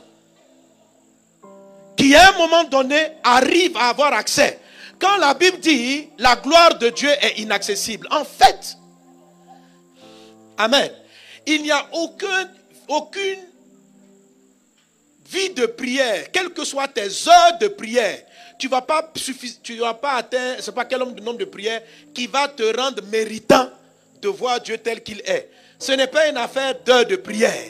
qui à un moment donné arrive à avoir accès. Quand la Bible dit la gloire de Dieu est inaccessible, en fait, amen, il n'y a aucune vie de prière, quelles que soient tes heures de prière, tu ne vas pas atteindre, c'est pas quel nombre de prières qui va te rendre méritant de voir Dieu tel qu'il est. Ce n'est pas une affaire d'heures de prière.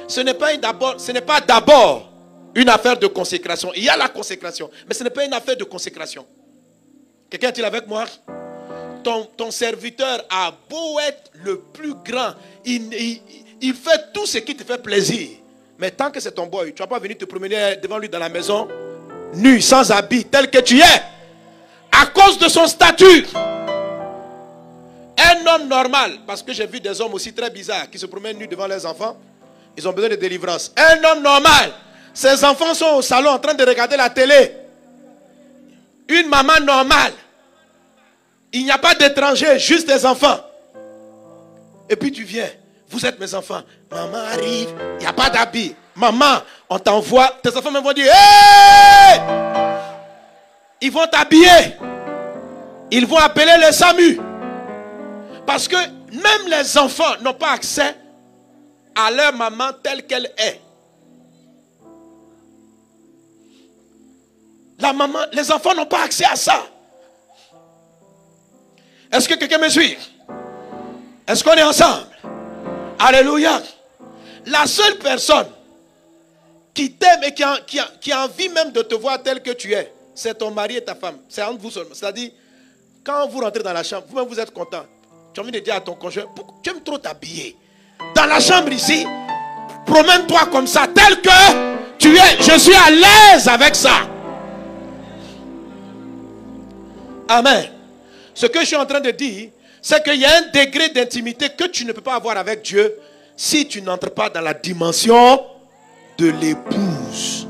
Ce n'est pas d'abord une affaire de consécration. Il y a la consécration, mais ce n'est pas une affaire de consécration. Quelqu'un est-il avec moi? Ton serviteur a beau être le plus grand, il fait tout ce qui te fait plaisir. Mais tant que c'est ton boy, tu ne vas pas venir te promener devant lui dans la maison, nu, sans habit, tel que tu es, à cause de son statut. Un homme normal, parce que j'ai vu des hommes aussi très bizarres qui se promènent nus devant leurs enfants, ils ont besoin de délivrance. Un homme normal, ses enfants sont au salon en train de regarder la télé. Une maman normale, il n'y a pas d'étrangers, juste des enfants. Et puis tu viens, vous êtes mes enfants. Maman arrive, il n'y a pas d'habit. Maman, on t'envoie. Tes enfants même vont dire, hey! Ils vont t'habiller. Ils vont appeler les SAMU. Parce que même les enfants n'ont pas accès à leur maman telle qu'elle est. La maman, les enfants n'ont pas accès à ça. Est-ce que quelqu'un me suit? Est-ce qu'on est ensemble? Alléluia. La seule personne qui t'aime et qui a envie même de te voir tel que tu es, c'est ton mari et ta femme. C'est entre vous seulement. C'est-à-dire, quand vous rentrez dans la chambre, vous-même vous êtes content. Tu as envie de dire à ton conjoint, tu aimes trop t'habiller. Dans la chambre ici, promène-toi comme ça, tel que tu es. Je suis à l'aise avec ça. Amen. Ce que je suis en train de dire, c'est qu'il y a un degré d'intimité que tu ne peux pas avoir avec Dieu si tu n'entres pas dans la dimension de l'épouse.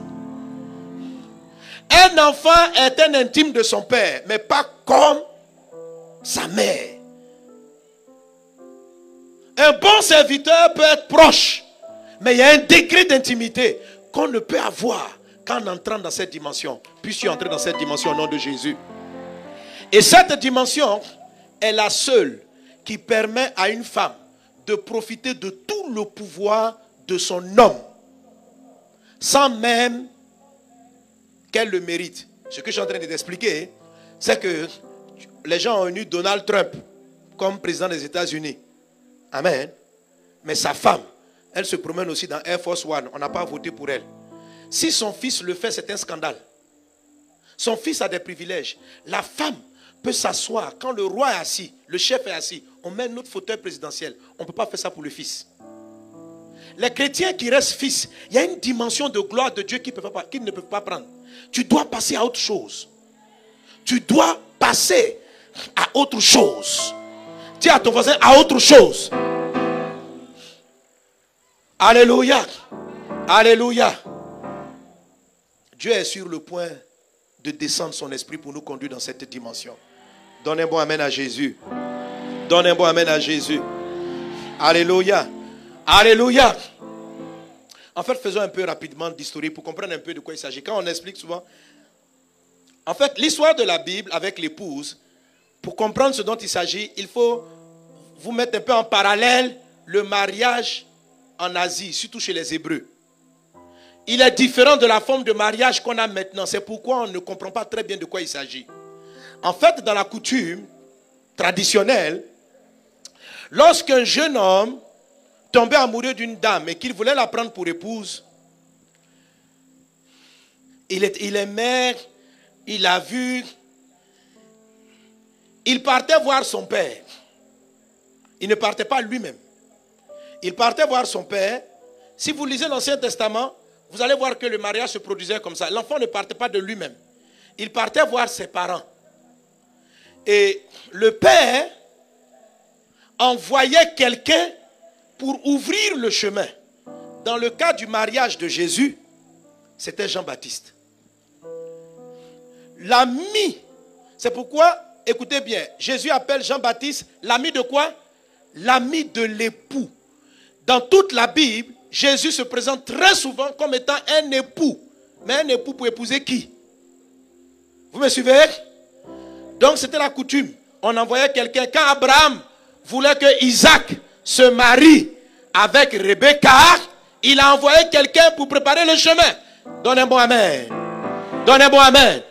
Un enfant est un intime de son père, mais pas comme sa mère. Un bon serviteur peut être proche, mais il y a un degré d'intimité qu'on ne peut avoir qu'en entrant dans cette dimension. Puisses-tu entrer dans cette dimension au nom de Jésus. Et cette dimension est la seule qui permet à une femme de profiter de tout le pouvoir de son homme, sans même qu'elle le mérite. Ce que je suis en train de t'expliquer, c'est que les gens ont eu Donald Trump comme président des États-Unis. Amen. Mais sa femme, elle se promène aussi dans Air Force One. On n'a pas voté pour elle. Si son fils le fait, c'est un scandale. Son fils a des privilèges. La femme peut s'asseoir. Quand le roi est assis, le chef est assis, on met notre fauteuil présidentiel. On ne peut pas faire ça pour le fils. Les chrétiens qui restent fils, il y a une dimension de gloire de Dieu qu'ils ne peuvent pas prendre. Tu dois passer à autre chose. Tu dois passer à autre chose. Dis à ton voisin, à autre chose. Alléluia. Alléluia. Dieu est sur le point de descendre son esprit pour nous conduire dans cette dimension. Donne un bon amen à Jésus. Donne un bon amen à Jésus. Alléluia. Alléluia. En fait, faisons un peu rapidement d'historique pour comprendre un peu de quoi il s'agit. Quand on explique souvent, en fait, l'histoire de la Bible avec l'épouse, pour comprendre ce dont il s'agit, il faut vous mettre un peu en parallèle le mariage en Asie, surtout chez les Hébreux. Il est différent de la forme de mariage qu'on a maintenant. C'est pourquoi on ne comprend pas très bien de quoi il s'agit. En fait, dans la coutume traditionnelle, lorsqu'un jeune homme tombait amoureux d'une dame et qu'il voulait la prendre pour épouse, il aimait, il a vu, il partait voir son père. Il ne partait pas lui-même. Il partait voir son père. Si vous lisez l'Ancien Testament, vous allez voir que le mariage se produisait comme ça. L'enfant ne partait pas de lui-même. Il partait voir ses parents. Et le père envoyait quelqu'un pour ouvrir le chemin. Dans le cas du mariage de Jésus, c'était Jean-Baptiste. L'ami, c'est pourquoi, écoutez bien, Jésus appelle Jean-Baptiste l'ami de quoi? L'ami de l'époux. Dans toute la Bible, Jésus se présente très souvent comme étant un époux. Mais un époux pour épouser qui? Vous me suivez? Donc c'était la coutume. On envoyait quelqu'un. Quand Abraham voulait que Isaac se marie avec Rebecca, il a envoyé quelqu'un pour préparer le chemin. Donne un bon amen. Donne un bon amen.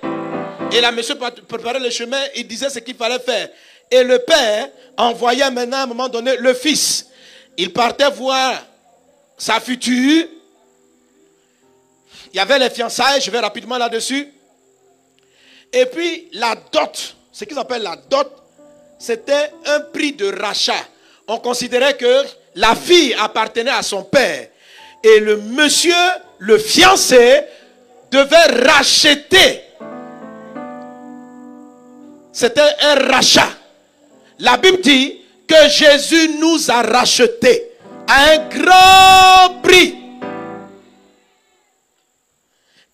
Et là, monsieur préparait le chemin, il disait ce qu'il fallait faire. Et le père envoyait maintenant à un moment donné le fils. Il partait voir sa future. Il y avait les fiançailles, je vais rapidement là-dessus. Et puis la dot, ce qu'ils appellent la dot, c'était un prix de rachat. On considérait que la fille appartenait à son père. Et le monsieur, le fiancé, devait racheter. C'était un rachat. La Bible dit que Jésus nous a rachetés à un grand prix.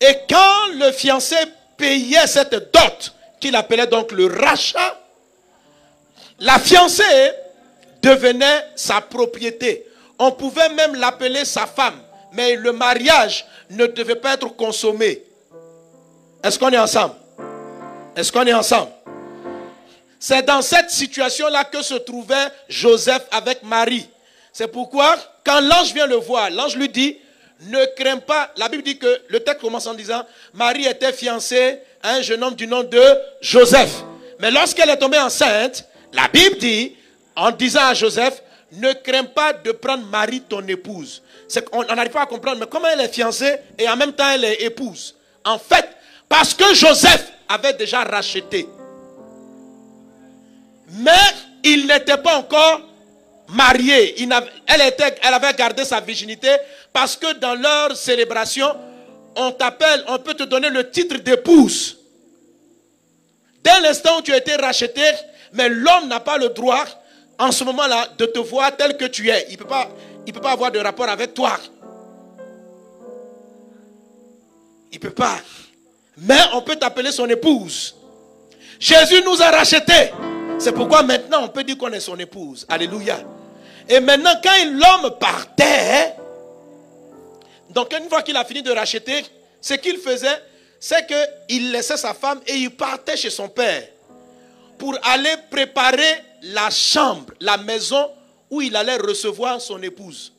Et quand le fiancé payait cette dot, qu'il appelait donc le rachat, la fiancée devenait sa propriété. On pouvait même l'appeler sa femme. Mais le mariage ne devait pas être consommé. Est-ce qu'on est ensemble? Est-ce qu'on est ensemble? C'est dans cette situation-là que se trouvait Joseph avec Marie. C'est pourquoi, quand l'ange vient le voir, l'ange lui dit, ne crains pas. La Bible dit que, le texte commence en disant, Marie était fiancée à un jeune homme du nom de Joseph. Mais lorsqu'elle est tombée enceinte, la Bible dit, en disant à Joseph, ne crains pas de prendre Marie ton épouse. On n'arrive pas à comprendre, mais comment elle est fiancée et en même temps elle est épouse? En fait, parce que Joseph avait déjà racheté. Mais il n'était pas encore marié. Elle avait gardé sa virginité parce que dans leur célébration, on peut te donner le titre d'épouse. Dès l'instant où tu as été racheté, mais l'homme n'a pas le droit, en ce moment-là, de te voir tel que tu es. Il ne peut pas avoir de rapport avec toi. Il ne peut pas. Mais on peut t'appeler son épouse. Jésus nous a rachetés. C'est pourquoi maintenant on peut dire qu'on est son épouse. Alléluia. Et maintenant quand l'homme partait, donc une fois qu'il a fini de racheter, ce qu'il faisait, c'est qu'il laissait sa femme et il partait chez son père pour aller préparer la chambre, la maison où il allait recevoir son épouse.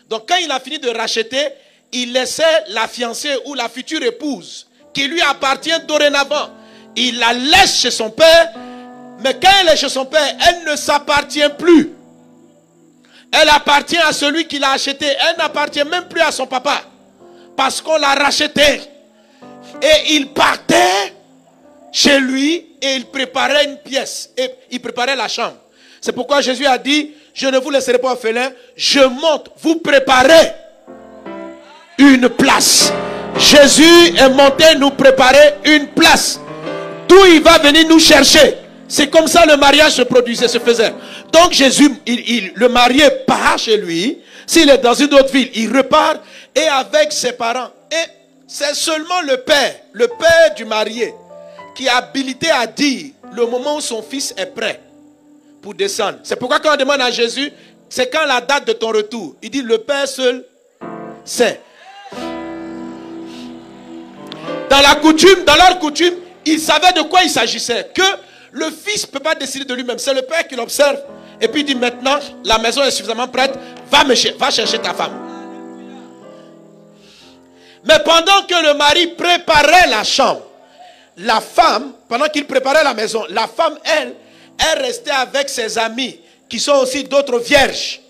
Donc quand il a fini de racheter, il laissait la fiancée ou la future épouse qui lui appartient dorénavant. Il la laisse chez son père, mais quand elle est chez son père, elle ne s'appartient plus. Elle appartient à celui qui l'a achetée. Elle n'appartient même plus à son papa. Parce qu'on l'a rachetée. Et il partait chez lui et il préparait une pièce. Et il préparait la chambre. C'est pourquoi Jésus a dit, je ne vous laisserai pas orphelin. Je monte, vous préparez une place. Jésus est monté nous préparer une place. D'où il va venir nous chercher. C'est comme ça le mariage se produisait, se faisait. Donc Jésus, le marié part chez lui. S'il est dans une autre ville, il repart et avec ses parents. Et c'est seulement le père du marié, qui est habilité à dire le moment où son fils est prêt pour descendre. C'est pourquoi quand on demande à Jésus, c'est quand la date de ton retour. Il dit le père seul sait. Dans leur coutume, ils savaient de quoi il s'agissait. Que le fils ne peut pas décider de lui-même. C'est le père qui l'observe. Et puis il dit maintenant, la maison est suffisamment prête. Va chercher ta femme. Mais pendant que le mari préparait la chambre, la femme, pendant qu'il préparait la maison, la femme, elle restait avec ses amis, qui sont aussi d'autres vierges.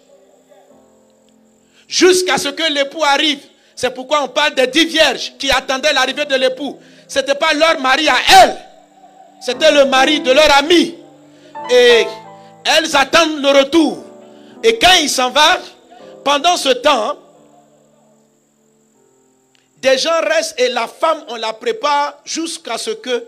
Jusqu'à ce que l'époux arrive. C'est pourquoi on parle des 10 vierges qui attendaient l'arrivée de l'époux. Ce n'était pas leur mari à elles. C'était le mari de leur ami. Et elles attendent le retour. Et quand il s'en va, pendant ce temps, des gens restent et la femme, on la prépare jusqu'à ce que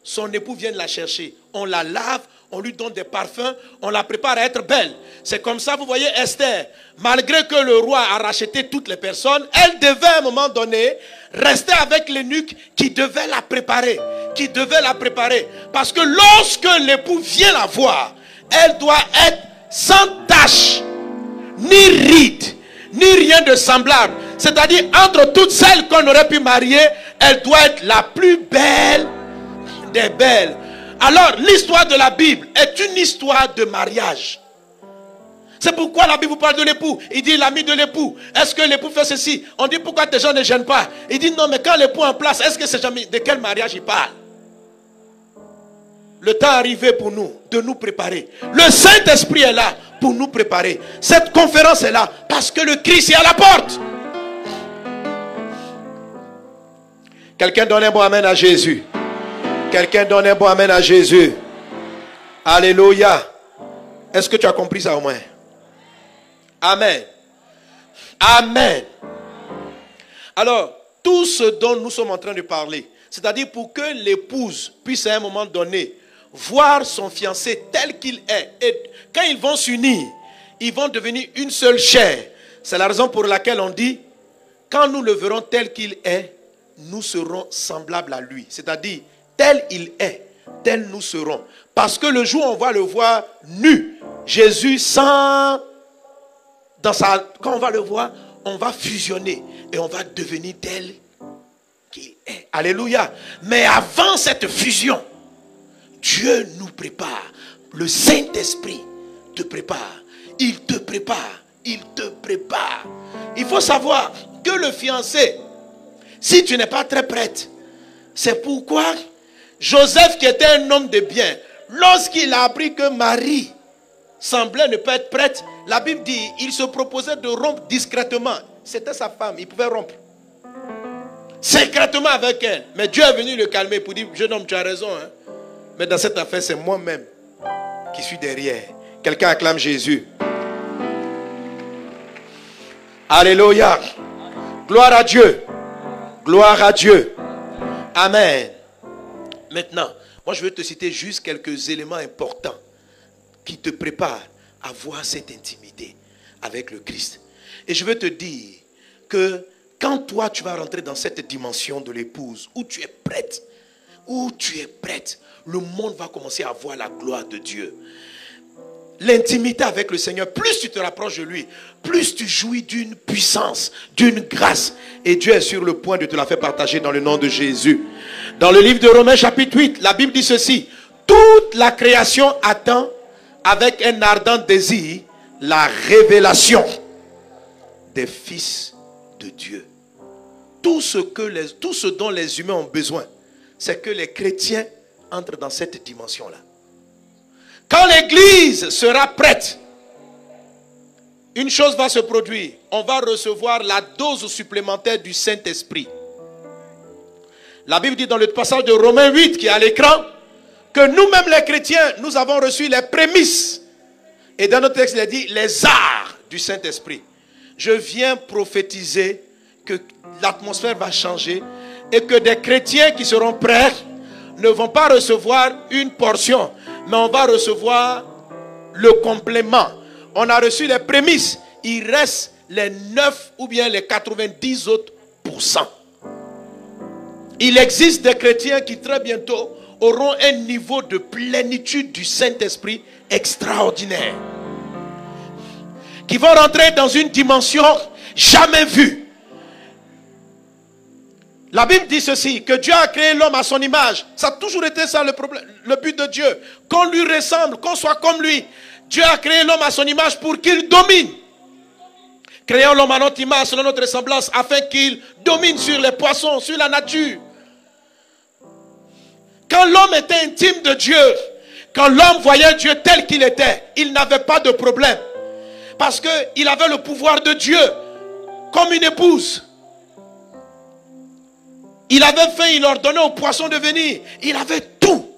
son époux vienne la chercher. On la lave, on lui donne des parfums, on la prépare à être belle. C'est comme ça, vous voyez Esther, malgré que le roi a racheté toutes les personnes, elle devait à un moment donné rester avec l'eunuque qui devait la préparer. Parce que lorsque l'époux vient la voir, elle doit être sans tache, ni ride, ni rien de semblable. C'est-à-dire, entre toutes celles qu'on aurait pu marier, elle doit être la plus belle des belles. Alors, l'histoire de la Bible est une histoire de mariage. C'est pourquoi la Bible vous parle de l'époux. Il dit l'ami de l'époux. Est-ce que l'époux fait ceci? On dit pourquoi tes gens ne gênent pas? Il dit non, mais quand l'époux est en place, est-ce que c'est jamais de quel mariage il parle? Le temps est arrivé pour nous de nous préparer. Le Saint-Esprit est là pour nous préparer. Cette conférence est là parce que le Christ est à la porte. Quelqu'un donne un bon amen à Jésus. Quelqu'un donne un bon amen à Jésus. Alléluia. Est-ce que tu as compris ça au moins? Amen. Amen. Alors, tout ce dont nous sommes en train de parler, c'est-à-dire pour que l'épouse puisse à un moment donné voir son fiancé tel qu'il est. Et quand ils vont s'unir, ils vont devenir une seule chair. C'est la raison pour laquelle on dit, quand nous le verrons tel qu'il est, nous serons semblables à lui. C'est-à-dire, tel il est, tel nous serons. Parce que le jour où on va le voir nu, Jésus sans quand on va le voir, on va fusionner et on va devenir tel qu'il est. Alléluia. Mais avant cette fusion, Dieu nous prépare. Le Saint-Esprit te prépare. Il te prépare. Il te prépare. Il faut savoir que le fiancé, si tu n'es pas très prête, c'est pourquoi Joseph, qui était un homme de bien, lorsqu'il a appris que Marie semblait ne pas être prête, la Bible dit, il se proposait de rompre discrètement. C'était sa femme, il pouvait rompre secrètement avec elle. Mais Dieu est venu le calmer pour dire, jeune homme, tu as raison, hein? Mais dans cette affaire, c'est moi-même qui suis derrière. Quelqu'un acclame Jésus. Alléluia. Gloire à Dieu. Gloire à Dieu. Amen. Maintenant, moi je vais te citer juste quelques éléments importants qui te préparent à voir cette intimité avec le Christ. Et je veux te dire que quand toi tu vas rentrer dans cette dimension de l'épouse, où tu es prête, le monde va commencer à voir la gloire de Dieu. L'intimité avec le Seigneur, plus tu te rapproches de lui, plus tu jouis d'une puissance, d'une grâce. Et Dieu est sur le point de te la faire partager dans le nom de Jésus. Dans le livre de Romains chapitre 8, la Bible dit ceci. Toute la création attend avec un ardent désir la révélation des fils de Dieu. Tout ce dont les humains ont besoin, c'est que les chrétiens entrent dans cette dimension-là. Quand l'église sera prête, une chose va se produire. On va recevoir la dose supplémentaire du Saint-Esprit. La Bible dit dans le passage de Romains 8 qui est à l'écran, que nous-mêmes les chrétiens, nous avons reçu les prémices. Et dans notre texte, il est dit les arts du Saint-Esprit. Je viens prophétiser que l'atmosphère va changer et que des chrétiens qui seront prêts ne vont pas recevoir une portion, mais on va recevoir le complément. On a reçu les prémices. Il reste les 9 ou bien les 90 autres %. Il existe des chrétiens qui très bientôt auront un niveau de plénitude du Saint-Esprit extraordinaire. Qui vont rentrer dans une dimension jamais vue. La Bible dit ceci, que Dieu a créé l'homme à son image. Ça a toujours été ça le but de Dieu. Qu'on lui ressemble, qu'on soit comme lui. Dieu a créé l'homme à son image pour qu'il domine. Créons l'homme à notre image, selon notre ressemblance, afin qu'il domine sur les poissons, sur la nature. Quand l'homme était intime de Dieu, quand l'homme voyait Dieu tel qu'il était, il n'avait pas de problème. Parce qu'il avait le pouvoir de Dieu, comme une épouse. Il avait faim, il ordonnait aux poissons de venir. Il avait tout.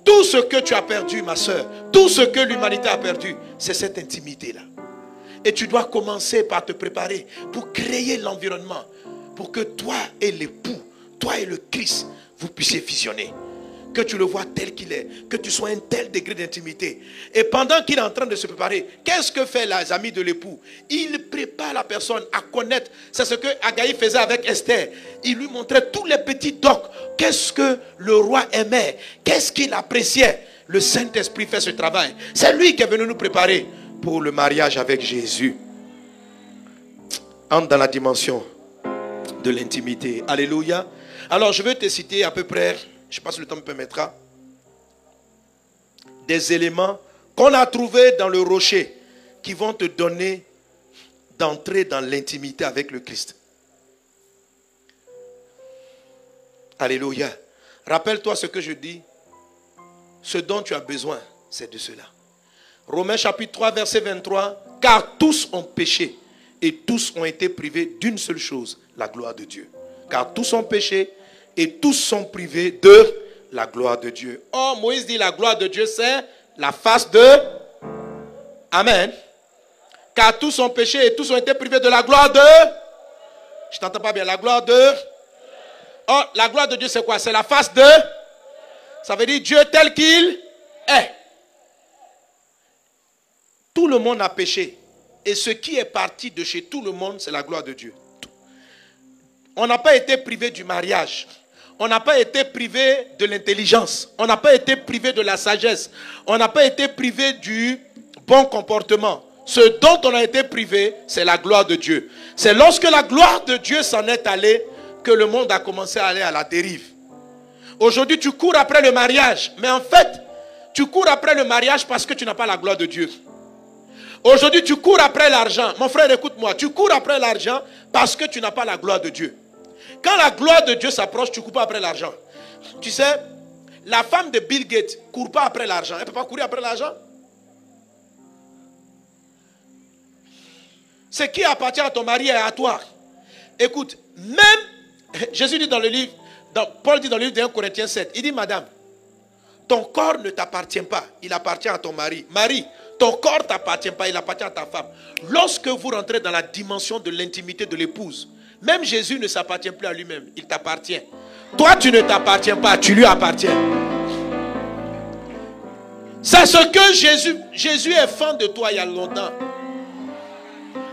Tout ce que tu as perdu, ma soeur, tout ce que l'humanité a perdu, c'est cette intimité-là. Et tu dois commencer par te préparer pour créer l'environnement, pour que toi et l'époux, toi et le Christ, vous puissiez fusionner. Que tu le vois tel qu'il est, que tu sois un tel degré d'intimité. Et pendant qu'il est en train de se préparer, qu'est-ce que fait les amis de l'époux? Il prépare la personne à connaître. C'est ce que Agaï faisait avec Esther. Il lui montrait tous les petits docs. Qu'est-ce que le roi aimait? Qu'est-ce qu'il appréciait? Le Saint-Esprit fait ce travail. C'est lui qui est venu nous préparer pour le mariage avec Jésus. Entre dans la dimension de l'intimité. Alléluia. Alors je vais te citer à peu près, je ne sais pas si le temps me permettra, des éléments qu'on a trouvés dans le rocher qui vont te donner d'entrer dans l'intimité avec le Christ. Alléluia. Rappelle-toi ce que je dis. Ce dont tu as besoin, c'est de cela. Romains chapitre 3, verset 23. Car tous ont péché et tous ont été privés d'une seule chose, la gloire de Dieu. Car tous ont péché et tous sont privés de la gloire de Dieu. Oh, Moïse dit la gloire de Dieu, c'est la face de... Amen. Car tous ont péché et tous ont été privés de la gloire de... Je t'entends pas bien. La gloire de... Oh, la gloire de Dieu, c'est quoi? C'est la face de... Ça veut dire Dieu tel qu'il est. Tout le monde a péché. Et ce qui est parti de chez tout le monde, c'est la gloire de Dieu. On n'a pas été privé du mariage. On n'a pas été privé de l'intelligence. On n'a pas été privé de la sagesse. On n'a pas été privé du bon comportement. Ce dont on a été privé, c'est la gloire de Dieu. C'est lorsque la gloire de Dieu s'en est allée que le monde a commencé à aller à la dérive. Aujourd'hui, tu cours après le mariage. Mais en fait, tu cours après le mariage parce que tu n'as pas la gloire de Dieu. Aujourd'hui, tu cours après l'argent. Mon frère, écoute-moi. Tu cours après l'argent parce que tu n'as pas la gloire de Dieu. Quand la gloire de Dieu s'approche, tu ne cours pas après l'argent. Tu sais, la femme de Bill Gates ne court pas après l'argent. Elle ne peut pas courir après l'argent. Ce qui appartient à ton mari et à toi. Écoute, même, Jésus dit dans le livre, Paul dit dans le livre de 1 Corinthiens 7, il dit, madame, ton corps ne t'appartient pas, il appartient à ton mari. Marie, ton corps ne t'appartient pas, il appartient à ta femme. Lorsque vous rentrez dans la dimension de l'intimité de l'épouse, même Jésus ne s'appartient plus à lui-même, il t'appartient. Toi, tu ne t'appartiens pas, tu lui appartiens. C'est ce que Jésus est fan de toi il y a longtemps.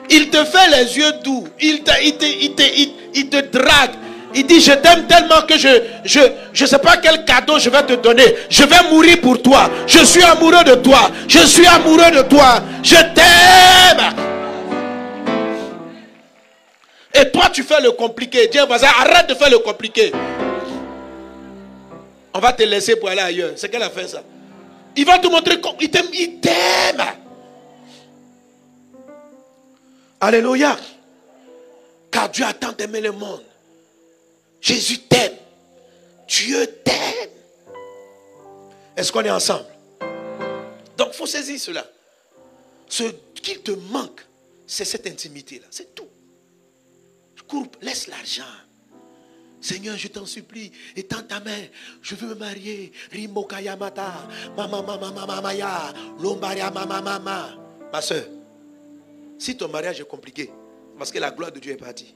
Il te fait les yeux doux. Il te drague. Il dit, je t'aime tellement que je sais pas quel cadeau je vais te donner. Je vais mourir pour toi. Je suis amoureux de toi. Je suis amoureux de toi. Je t'aime. Et toi, tu fais le compliqué. Dis, voisin, arrête de faire le compliqué. On va te laisser pour aller ailleurs. C'est qu'elle a fait ça. Il va te montrer comment il t'aime. Il t'aime. Alléluia. Car Dieu a tant aimé le monde. Jésus t'aime. Dieu t'aime. Est-ce qu'on est ensemble? Donc il faut saisir cela. Ce qui te manque, c'est cette intimité-là. C'est tout. Cours, laisse l'argent. Seigneur, je t'en supplie, étends ta main. Je veux me marier. Rimokaya mata. Mama mama mama maya. Lombaria mama mama. Ma soeur. Si ton mariage est compliqué, parce que la gloire de Dieu est partie.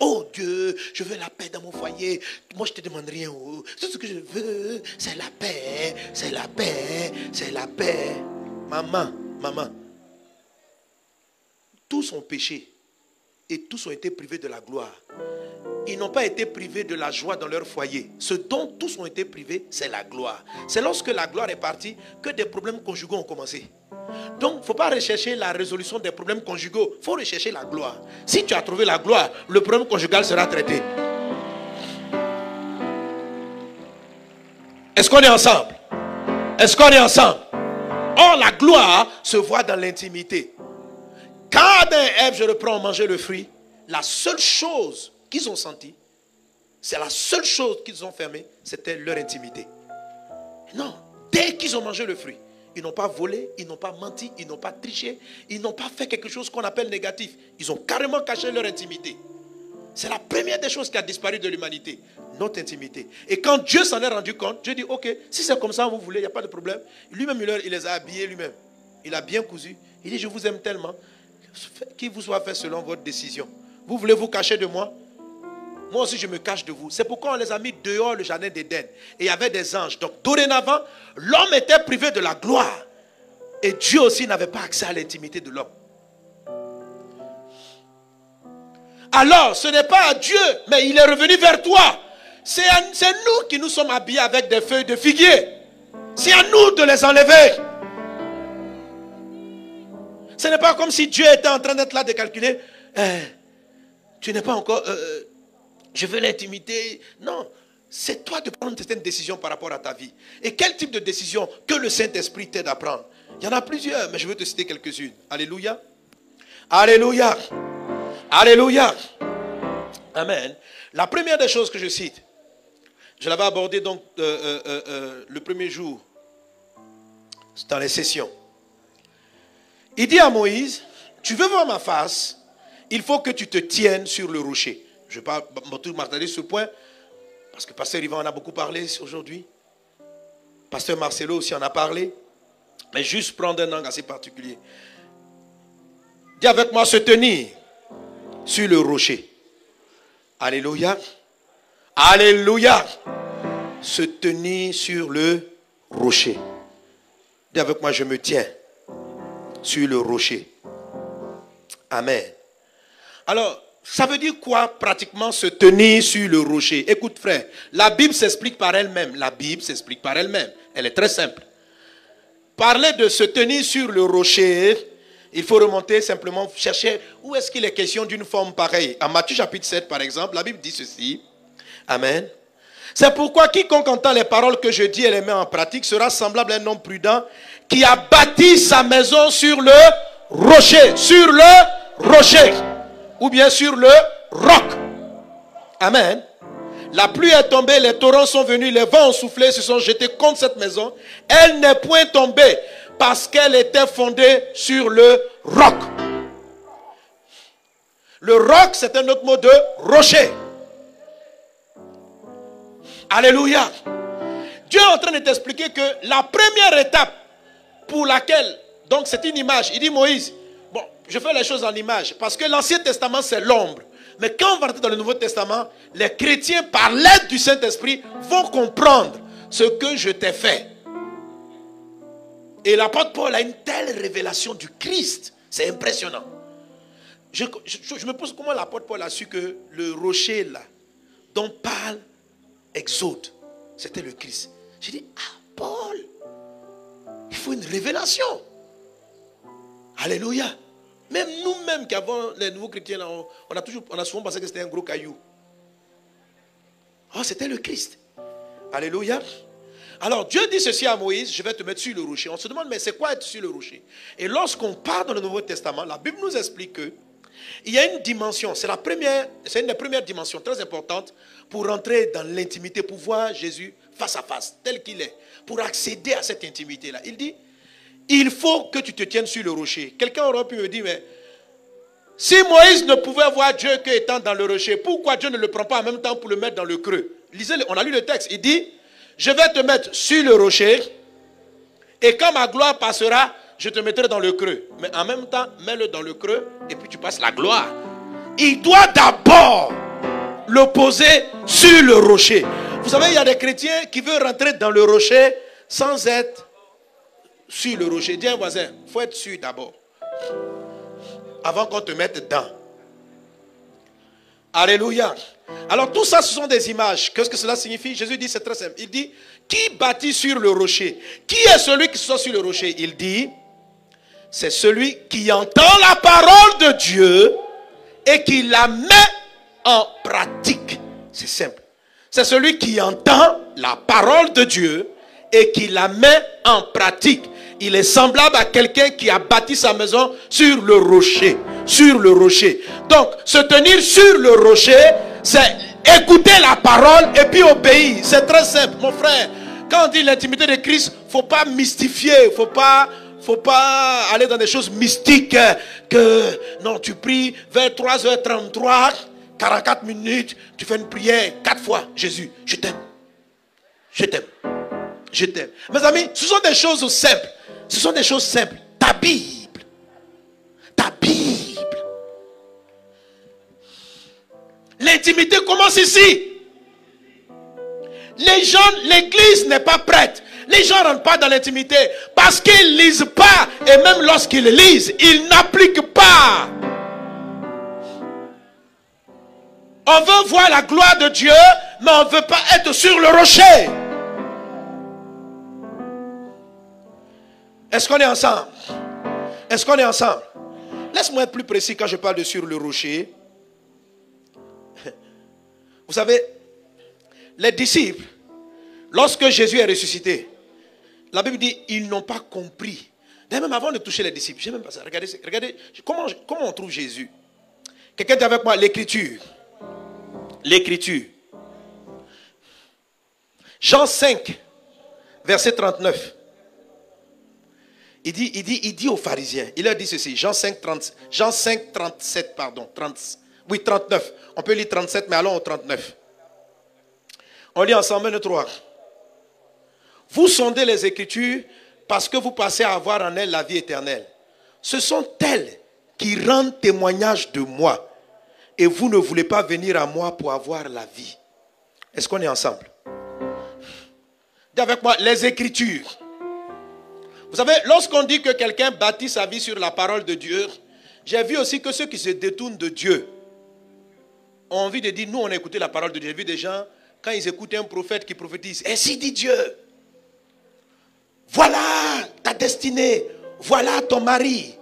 Oh Dieu, je veux la paix dans mon foyer. Moi, je ne te demande rien. Tout ce que je veux, c'est la paix. C'est la paix. C'est la paix. Maman. Tous ont péché. Et tous ont été privés de la gloire. Ils n'ont pas été privés de la joie dans leur foyer. Ce dont tous ont été privés, c'est la gloire. C'est lorsque la gloire est partie que des problèmes conjugaux ont commencé. Donc, il ne faut pas rechercher la résolution des problèmes conjugaux. Il faut rechercher la gloire. Si tu as trouvé la gloire, le problème conjugal sera traité. Est-ce qu'on est ensemble? Est-ce qu'on est ensemble? Or, la gloire se voit dans l'intimité. Quand Adam et Ève, je reprends, ont mangé le fruit, la seule chose qu'ils ont senti, c'est la seule chose qu'ils ont fermée, c'était leur intimité. Non, dès qu'ils ont mangé le fruit, ils n'ont pas volé, ils n'ont pas menti, ils n'ont pas triché, ils n'ont pas fait quelque chose qu'on appelle négatif. Ils ont carrément caché leur intimité. C'est la première des choses qui a disparu de l'humanité, notre intimité. Et quand Dieu s'en est rendu compte, Dieu dit, ok, si c'est comme ça, vous voulez, il n'y a pas de problème. Lui-même, il les a habillés lui-même. Il a bien cousu. Il dit, je vous aime tellement qu'il vous soit fait selon votre décision. Vous voulez vous cacher de moi? Moi aussi, je me cache de vous. C'est pourquoi on les a mis dehors le jardin d'Éden. Et il y avait des anges. Donc, dorénavant, l'homme était privé de la gloire. Et Dieu aussi n'avait pas accès à l'intimité de l'homme. Alors, ce n'est pas à Dieu, mais il est revenu vers toi. C'est nous qui nous sommes habillés avec des feuilles de figuier. C'est à nous de les enlever. Ce n'est pas comme si Dieu était en train d'être là de calculer. Tu n'es pas encore... je veux l'intimité. Non, c'est toi de prendre certaines décisions par rapport à ta vie. Et quel type de décision que le Saint-Esprit t'aide à prendre? Il y en a plusieurs, mais je veux te citer quelques-unes. Alléluia. Alléluia. Alléluia. Amen. La première des choses que je cite, je l'avais abordé donc le premier jour dans les sessions. Il dit à Moïse, tu veux voir ma face, il faut que tu te tiennes sur le rocher. Je ne vais pas m'attarder sur ce point, parce que Pasteur Yvan en a beaucoup parlé aujourd'hui. Pasteur Marcelo aussi en a parlé. Mais juste prendre un angle assez particulier. Dis avec moi, se tenir sur le rocher. Alléluia. Alléluia. Se tenir sur le rocher. Dis avec moi, je me tiens sur le rocher. Amen. Alors, ça veut dire quoi pratiquement se tenir sur le rocher? Écoute frère, la Bible s'explique par elle-même. La Bible s'explique par elle-même. Elle est très simple. parler de se tenir sur le rocher, il faut remonter simplement, chercher où est-ce qu'il est question d'une forme pareille. En Matthieu chapitre 7, par exemple, la Bible dit ceci. Amen. C'est pourquoi quiconque entend les paroles que je dis et les met en pratique sera semblable à un homme prudent qui a bâti sa maison sur le rocher. Sur le rocher. Ou bien sur le roc. Amen. La pluie est tombée, les torrents sont venus, les vents ont soufflé, se sont jetés contre cette maison. Elle n'est point tombée parce qu'elle était fondée sur le roc. Le roc, c'est un autre mot de rocher. Alléluia. Dieu est en train de t'expliquer que la première étape pour laquelle, donc c'est une image, il dit Moïse, bon, je fais les choses en image, parce que l'Ancien Testament c'est l'ombre. Mais quand on va rentrer dans le Nouveau Testament, les chrétiens, par l'aide du Saint-Esprit, vont comprendre ce que je t'ai fait. Et l'apôtre Paul a une telle révélation du Christ. C'est impressionnant. Je me pose comment l'apôtre Paul a su que le rocher là, dont parle Exode, c'était le Christ. J'ai dit, ah Paul, il faut une révélation. Alléluia. Même nous-mêmes qui avons les nouveaux chrétiens, là, on a souvent pensé que c'était un gros caillou. Oh, c'était le Christ. Alléluia. Alors Dieu dit ceci à Moïse, je vais te mettre sur le rocher. On se demande, mais c'est quoi être sur le rocher? Et lorsqu'on part dans le Nouveau Testament, la Bible nous explique que il y a une dimension, c'est une des premières dimensions très importantes pour rentrer dans l'intimité, pour voir Jésus face à face, tel qu'il est. Pour accéder à cette intimité-là. Il dit, il faut que tu te tiennes sur le rocher. Quelqu'un aurait pu me dire, mais si Moïse ne pouvait voir Dieu qu'étant dans le rocher, pourquoi Dieu ne le prend pas en même temps pour le mettre dans le creux? Lisez-le, on a lu le texte, il dit, je vais te mettre sur le rocher et quand ma gloire passera, je te mettrai dans le creux. Mais en même temps, mets-le dans le creux et puis tu passes la gloire. Il doit d'abord le poser sur le rocher. Vous savez, il y a des chrétiens qui veulent rentrer dans le rocher sans être sur le rocher. Dis à un voisin, il faut être sûr d'abord. Avant qu'on te mette dedans. Alléluia. Alors tout ça, ce sont des images. Qu'est-ce que cela signifie? Jésus dit, c'est très simple. Il dit, qui bâtit sur le rocher? Qui est celui qui soit sur le rocher? Il dit, c'est celui qui entend la parole de Dieu et qui la met en pratique. C'est simple. C'est celui qui entend la parole de Dieu et qui la met en pratique. Il est semblable à quelqu'un qui a bâti sa maison sur le rocher. Sur le rocher. Donc, se tenir sur le rocher, c'est écouter la parole et puis obéir. C'est très simple, mon frère. Quand on dit l'intimité de Christ, il ne faut pas mystifier. Il ne faut pas aller dans des choses mystiques. Que non, tu pries vers 3h33, 44 minutes, tu fais une prière 4 fois. Jésus, je t'aime. Je t'aime. Je t'aime. Mes amis, ce sont des choses simples. Ce sont des choses simples. Ta Bible. Ta Bible. L'intimité commence ici. Les gens, l'église n'est pas prête. Les gens ne rentrent pas dans l'intimité parce qu'ils ne lisent pas. Et même lorsqu'ils lisent, ils n'appliquent pas. On veut voir la gloire de Dieu, mais on ne veut pas être sur le rocher. Est-ce qu'on est ensemble? Est-ce qu'on est ensemble? Laisse-moi être plus précis quand je parle de sur le rocher. Vous savez, les disciples, lorsque Jésus est ressuscité, la Bible dit, ils n'ont pas compris. D'ailleurs, même avant de toucher les disciples, j'ai même pas ça. Regardez comment on trouve Jésus. Quelqu'un dit avec moi, l'écriture. L'écriture. Jean 5, verset 39. Il dit aux pharisiens, il leur dit ceci, Jean 5, 37, pardon, 39. On peut lire 37, mais allons au 39. On lit ensemble, 1, 2, 3. Vous sondez les Écritures parce que vous pensez avoir en elles la vie éternelle. Ce sont elles qui rendent témoignage de moi. Et vous ne voulez pas venir à moi pour avoir la vie. Est-ce qu'on est ensemble? Dis avec moi, les Écritures. Vous savez, lorsqu'on dit que quelqu'un bâtit sa vie sur la parole de Dieu, j'ai vu aussi que ceux qui se détournent de Dieu ont envie de dire, nous on a écouté la parole de Dieu. J'ai vu des gens, quand ils écoutent un prophète qui prophétise, ainsi dit Dieu. Voilà ta destinée. Voilà ton mari.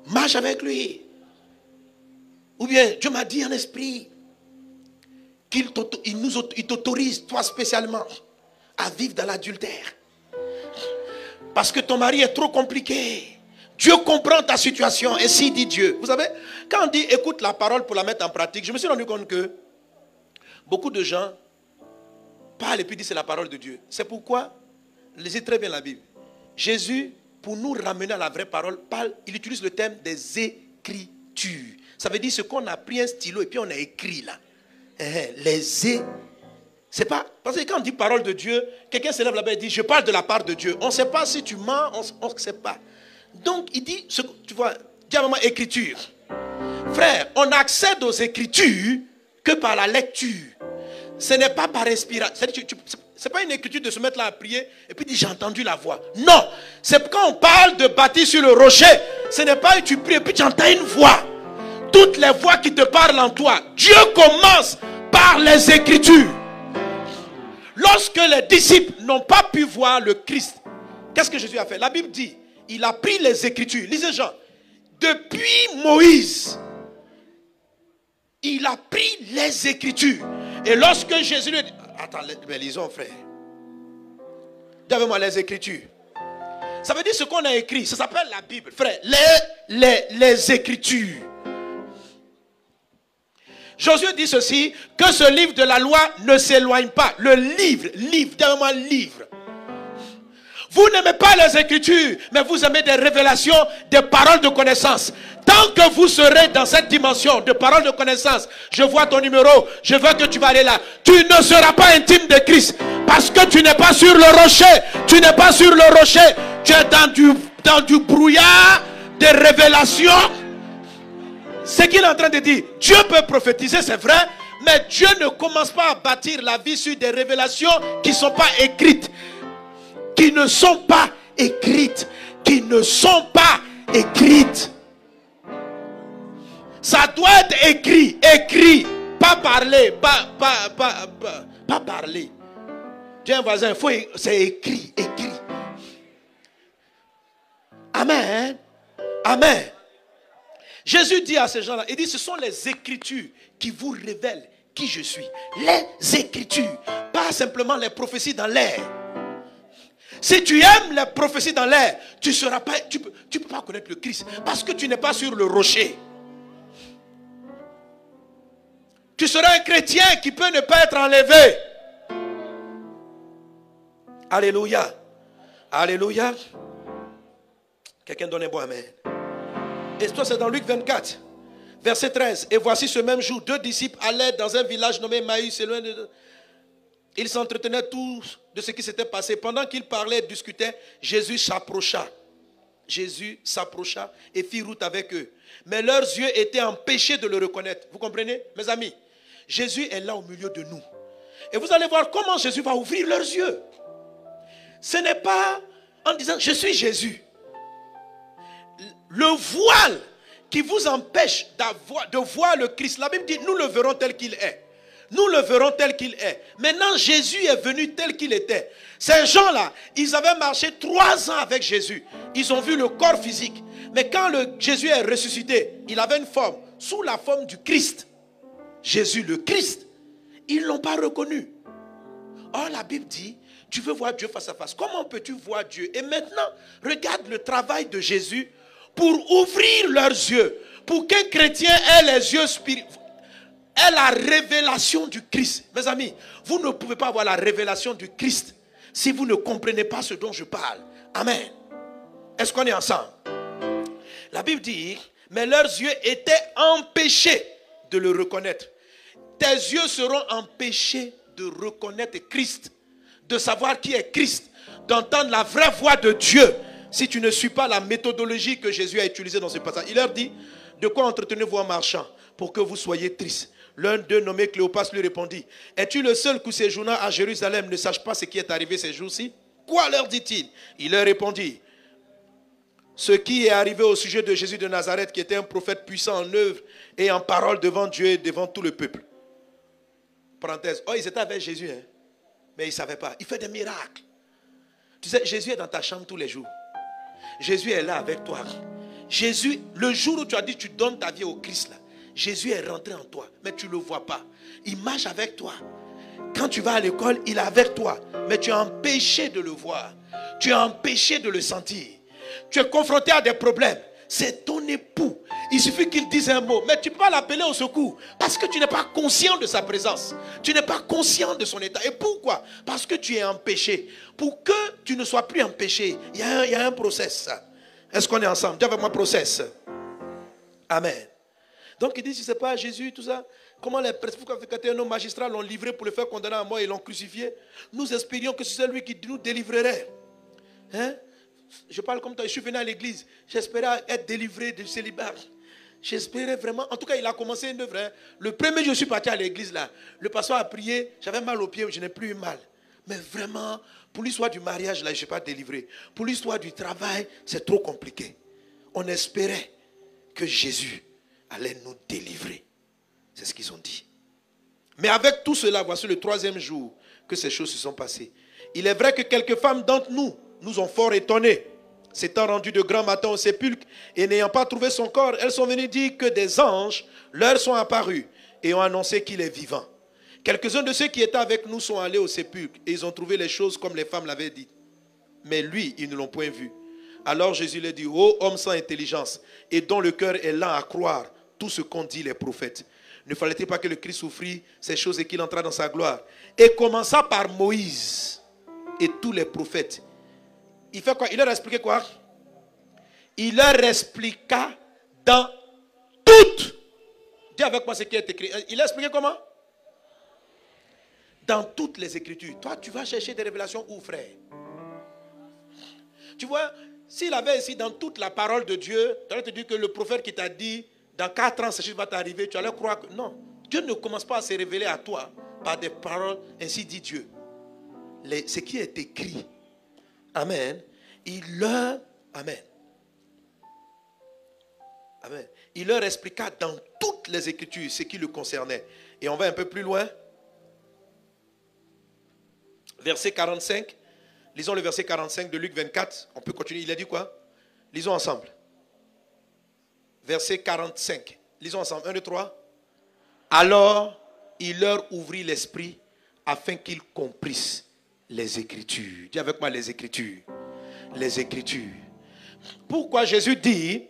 Marche avec lui. Ou bien Dieu m'a dit en esprit qu'il t'autorise toi spécialement à vivre dans l'adultère. Parce que ton mari est trop compliqué. Dieu comprend ta situation. Et si dit Dieu. Vous savez, quand on dit écoute la parole pour la mettre en pratique, je me suis rendu compte que beaucoup de gens parlent et puis disent c'est la parole de Dieu. C'est pourquoi, lisez très bien la Bible. Jésus, pour nous ramener à la vraie parole, il utilise le terme des écritures. Ça veut dire ce qu'on a pris un stylo et puis on a écrit là. C'est pas, parce que quand on dit parole de Dieu, quelqu'un se lève là-bas et dit je parle de la part de Dieu. On ne sait pas si tu mens, on ne sait pas. Donc il dit, tu vois, diablement écriture. Frère, on accède aux écritures que par la lecture. Ce n'est pas par inspiration. C'est pas une écriture de se mettre là à prier et puis dire j'ai entendu la voix. Non, c'est quand on parle de bâtir sur le rocher. Ce n'est pas tu pries et puis tu entends une voix. Toutes les voix qui te parlent en toi, Dieu commence par les écritures. Lorsque les disciples n'ont pas pu voir le Christ, qu'est-ce que Jésus a fait? La Bible dit, il a pris les écritures. Lisez Jean. Depuis Moïse, il a pris les écritures. Et lorsque Jésus lui dit, attends, mais lisons frère. Dis avec moi les écritures. Ça veut dire ce qu'on a écrit. Ça s'appelle la Bible. Frère, les écritures. Josué dit ceci, que ce livre de la loi ne s'éloigne pas. Le livre, dis avec moi livre. Vous n'aimez pas les écritures, mais vous aimez des révélations, des paroles de connaissance. Tant que vous serez dans cette dimension de paroles de connaissance, je vois ton numéro, je veux que tu vas aller là. Tu ne seras pas intime de Christ, parce que tu n'es pas sur le rocher. Tu n'es pas sur le rocher. Tu es dans du brouillard des révélations. Ce qu'il est en train de dire, Dieu peut prophétiser, c'est vrai, mais Dieu ne commence pas à bâtir la vie sur des révélations qui ne sont pas écrites. Qui ne sont pas écrites. Qui ne sont pas écrites. Ça doit être écrit. Écrit. Pas parler. Pas parler. Dis à un voisin, c'est écrit. Écrit. Amen. Amen. Jésus dit à ces gens-là, il dit, ce sont les écritures qui vous révèlent qui je suis. Les écritures. Pas simplement les prophéties dans l'air. Si tu aimes les prophéties dans l'air, tu ne peux pas connaître le Christ. Parce que tu n'es pas sur le rocher. Tu seras un chrétien qui peut ne pas être enlevé. Alléluia. Alléluia. Quelqu'un donne un bon amen. Et toi c'est dans Luc 24. Verset 13. Et voici ce même jour, 2 disciples allaient dans un village nommé Maïs. Ils s'entretenaient tous de ce qui s'était passé. Pendant qu'ils parlaient et discutaient, Jésus s'approcha. Jésus s'approcha et fit route avec eux. Mais leurs yeux étaient empêchés de le reconnaître. Vous comprenez, mes amis? Jésus est là au milieu de nous. Et vous allez voir comment Jésus va ouvrir leurs yeux. Ce n'est pas en disant, je suis Jésus. Le voile qui vous empêche de voir le Christ. La Bible dit, nous le verrons tel qu'il est. Nous le verrons tel qu'il est. Maintenant, Jésus est venu tel qu'il était. Ces gens-là, ils avaient marché 3 ans avec Jésus. Ils ont vu le corps physique. Mais quand Jésus est ressuscité, il avait une forme, sous la forme du Christ. Jésus, le Christ. Ils ne l'ont pas reconnu. Or, la Bible dit, tu veux voir Dieu face à face. Comment peux-tu voir Dieu? Et maintenant, regarde le travail de Jésus pour ouvrir leurs yeux. Pour qu'un chrétien ait les yeux spirituels. Est la révélation du Christ. Mes amis, vous ne pouvez pas avoir la révélation du Christ si vous ne comprenez pas ce dont je parle. Amen. Est-ce qu'on est ensemble? La Bible dit, mais leurs yeux étaient empêchés de le reconnaître. Tes yeux seront empêchés de reconnaître Christ, de savoir qui est Christ, d'entendre la vraie voix de Dieu, si tu ne suis pas la méthodologie que Jésus a utilisée dans ce passage. Il leur dit, de quoi entretenez-vous en marchant pour que vous soyez tristes? L'un d'eux, nommé Cléopas, lui répondit, es-tu le seul qui séjournant à Jérusalem ne sache pas ce qui est arrivé ces jours-ci? Quoi leur dit-il? Il leur répondit, ce qui est arrivé au sujet de Jésus de Nazareth, qui était un prophète puissant en œuvre et en parole devant Dieu et devant tout le peuple. Parenthèse, oh, ils étaient avec Jésus, hein? Mais ils ne savaient pas. Il fait des miracles. Tu sais, Jésus est dans ta chambre tous les jours. Jésus est là avec toi. Jésus, le jour où tu as dit tu donnes ta vie au Christ, là, Jésus est rentré en toi, mais tu ne le vois pas. Il marche avec toi. Quand tu vas à l'école, il est avec toi, mais tu es empêché de le voir. Tu es empêché de le sentir. Tu es confronté à des problèmes. C'est ton époux. Il suffit qu'il dise un mot, mais tu ne peux pas l'appeler au secours parce que tu n'es pas conscient de sa présence. Tu n'es pas conscient de son état. Et pourquoi? Parce que tu es empêché. Pour que tu ne sois plus empêché, il y a un process. Est-ce qu'on est ensemble? Dis avec moi, process. Amen. Donc il dit, si ce n'est pas Jésus, tout ça, comment les prédicateurs, nos magistrats l'ont livré pour le faire condamner à mort et l'ont crucifié? Nous espérions que c'est lui qui nous délivrerait. Hein? Je parle comme toi, je suis venu à l'église, j'espérais être délivré du célibat. J'espérais vraiment, en tout cas il a commencé une œuvre. Hein. Le premier jour je suis parti à l'église là, le pasteur a prié, j'avais mal aux pieds, je n'ai plus eu mal. Mais vraiment, pour l'histoire du mariage là, je ne suis pas délivré. Pour l'histoire du travail, c'est trop compliqué. On espérait que Jésus allait nous délivrer. C'est ce qu'ils ont dit. Mais avec tout cela, voici le 3e jour que ces choses se sont passées. Il est vrai que quelques femmes d'entre nous ont fort étonnés. S'étant rendues de grand matin au sépulcre et n'ayant pas trouvé son corps, elles sont venues dire que des anges leur sont apparus et ont annoncé qu'il est vivant. Quelques-uns de ceux qui étaient avec nous sont allés au sépulcre et ils ont trouvé les choses comme les femmes l'avaient dit. Mais lui, ils ne l'ont point vu. Alors Jésus leur dit, ô homme sans intelligence et dont le cœur est lent à croire tout ce qu'ont dit les prophètes. Ne fallait-il pas que le Christ souffrit ces choses et qu'il entra dans sa gloire? Et commença par Moïse et tous les prophètes. Il fait quoi? Il leur a expliqué quoi? Il leur expliqua dans toutes. Dis avec moi ce qui est écrit. Il a expliqué comment? Dans toutes les Écritures. Toi, tu vas chercher des révélations où, frère? Tu vois, s'il avait ici dans toute la parole de Dieu, tu allais te dire que le prophète qui t'a dit, dans 4 ans, ceci va t'arriver, tu allais croire que non. Dieu ne commence pas à se révéler à toi par des paroles, ainsi dit Dieu. Ce qui est écrit. Amen. Amen. Amen. Il leur expliqua dans toutes les Écritures ce qui le concernait. Et on va un peu plus loin. Verset 45. Lisons le verset 45 de Luc 24. On peut continuer. Il a dit quoi? Lisons ensemble. Verset 45. Lisons ensemble. 1, 2, 3. Alors, il leur ouvrit l'esprit afin qu'ils comprissent les Écritures. Dis avec moi les Écritures. Les Écritures. Pourquoi Jésus dit,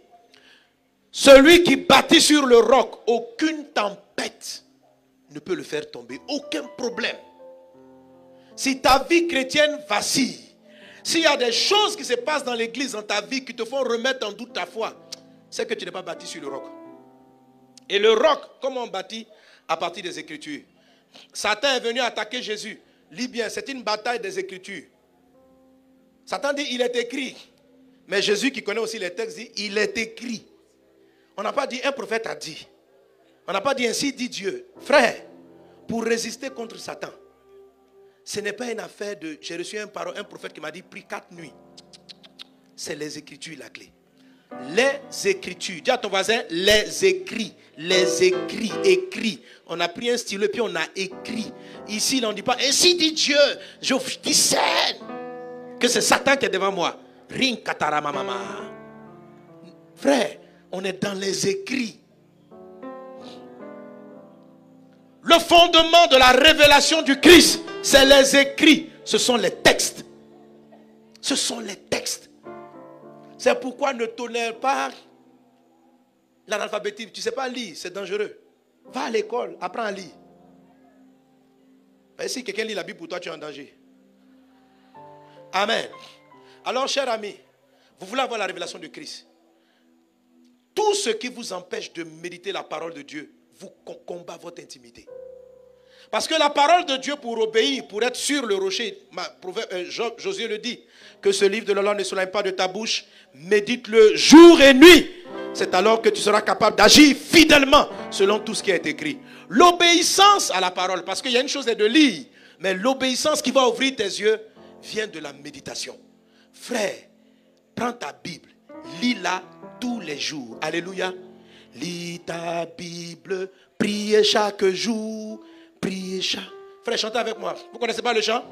celui qui bâtit sur le roc, aucune tempête ne peut le faire tomber. Aucun problème. Si ta vie chrétienne vacille, s'il y a des choses qui se passent dans l'église, dans ta vie, qui te font remettre en doute ta foi, c'est que tu n'es pas bâti sur le roc. Et le roc, comment on bâtit? À partir des Écritures. Satan est venu attaquer Jésus. Lis bien, c'est une bataille des Écritures. Satan dit, il est écrit. Mais Jésus qui connaît aussi les textes dit, il est écrit. On n'a pas dit, un prophète a dit. On n'a pas dit, ainsi dit Dieu. Frère, pour résister contre Satan, ce n'est pas une affaire de... J'ai reçu un prophète qui m'a dit, prie 4 nuits. C'est les Écritures la clé. Les Écritures. Dis à ton voisin, les écrits. Les écrits, écrits. On a pris un stylo puis on a écrit. Ici, on ne dit pas, ainsi dit Dieu. Je discerne que c'est Satan qui est devant moi. Ring katarama mama. Frère, on est dans les écrits. Le fondement de la révélation du Christ, c'est les écrits. Ce sont les textes. Ce sont les textes. C'est pourquoi ne tolère pas l'analphabétisme. Tu ne sais pas lire, c'est dangereux. Va à l'école, apprends à lire. Et si quelqu'un lit la Bible pour toi, tu es en danger. Amen. Alors, chers amis, vous voulez avoir la révélation de Christ. Tout ce qui vous empêche de méditer la parole de Dieu, vous combat votre intimité. Parce que la parole de Dieu, pour obéir, pour être sur le rocher, Josué le dit, que ce livre de la loi ne s'éloigne pas de ta bouche, médite-le jour et nuit. C'est alors que tu seras capable d'agir fidèlement selon tout ce qui est écrit. L'obéissance à la parole, parce qu'il y a une chose de lire, mais l'obéissance qui va ouvrir tes yeux vient de la méditation. Frère, prends ta Bible, lis-la tous les jours. Alléluia. Lis ta Bible, priez chaque jour. Priez chaque... Frère, chantez avec moi. Vous ne connaissez pas le chant?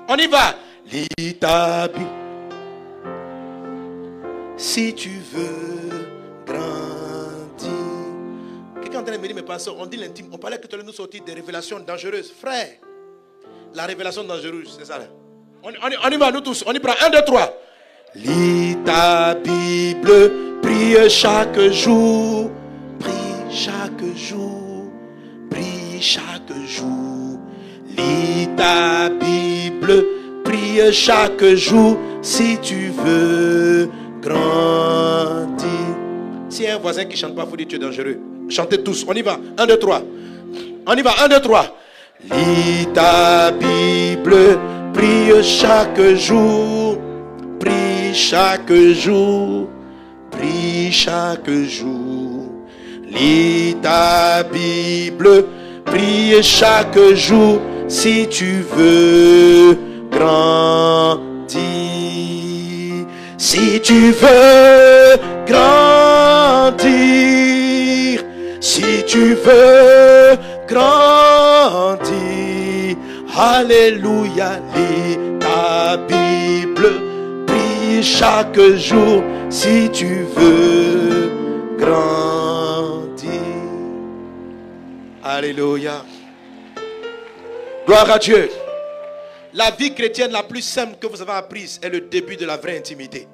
On y va. Lis ta Bible. Si tu veux grandir. Quelqu'un est en train de me dire, mais pasteur, on dit l'intime. On parlait que tu allais nous sortir des révélations dangereuses. Frère, la révélation dangereuse, c'est ça là. On y va, nous tous. On y prend. 1, 2, 3. Lis ta Bible, prie chaque jour. Prie chaque jour. Prie chaque jour. Lis ta Bible, prie chaque jour si tu veux grandir. S'il y a un voisin qui ne chante pas, il faut dire que tu es dangereux. Chantez tous, on y va. 1, 2, 3. On y va, 1, 2, 3. Lis ta Bible, prie chaque jour. Prie chaque jour. Prie chaque jour. Lis ta Bible, prie chaque jour si tu veux grandir. Si tu veux grandir. Si tu veux grandir. Alléluia. Lis ta Bible. Prie chaque jour si tu veux grandir. Alléluia. Gloire à Dieu. La vie chrétienne la plus simple que vous avez apprise est le début de la vraie intimité.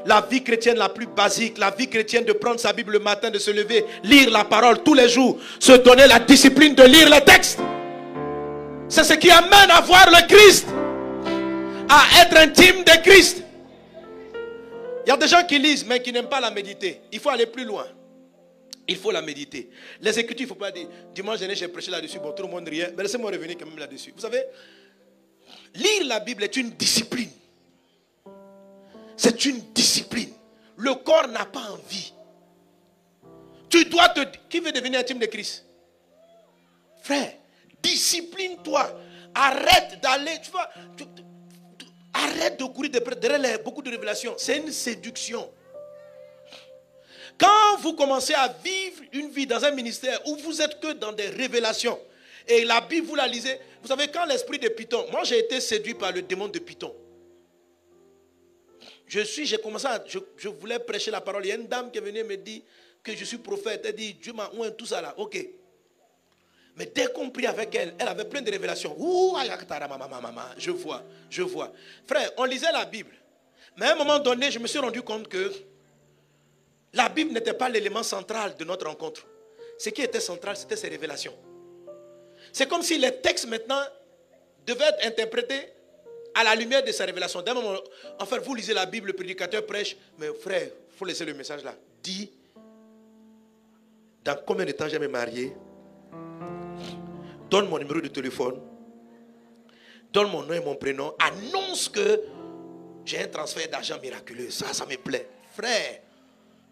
La vie chrétienne la plus basique, la vie chrétienne de prendre sa Bible le matin, de se lever, lire la parole tous les jours, se donner la discipline de lire les textes. C'est ce qui amène à voir le Christ, à être intime de Christ. Il y a des gens qui lisent mais qui n'aiment pas la méditer. Il faut aller plus loin. Il faut la méditer. Les Écritures, il ne faut pas dire, dimanche dernier j'ai prêché là-dessus, bon tout le monde riait, mais laissez-moi revenir quand même là-dessus. Vous savez, lire la Bible est une discipline. C'est une discipline. Le corps n'a pas envie. Tu dois te... Qui veut devenir intime de Christ? Frère, discipline-toi. Arrête d'aller, tu vois, arrête de courir derrière beaucoup de révélations. C'est une séduction. Quand vous commencez à vivre une vie dans un ministère où vous êtes que dans des révélations, et la Bible, vous la lisez, vous savez, quand l'esprit de Python, moi j'ai été séduit par le démon de Python. J'ai commencé à, je voulais prêcher la parole. Il y a une dame qui est venue me dire que je suis prophète. Elle dit, Dieu m'a oint tout ça là. Ok. Mais dès qu'on prie avec elle, elle avait plein de révélations. Ouh, je vois. Frère, on lisait la Bible. Mais à un moment donné, je me suis rendu compte que la Bible n'était pas l'élément central de notre rencontre. Ce qui était central, c'était ses révélations. C'est comme si les textes maintenant devaient être interprétés à la lumière de sa révélation. D'un moment, en fait, vous lisez la Bible, le prédicateur prêche, mais frère, il faut laisser le message là. Dis, dans combien de temps je vais me marier? Donne mon numéro de téléphone. Donne mon nom et mon prénom. Annonce que j'ai un transfert d'argent miraculeux. Ça me plaît. Frère,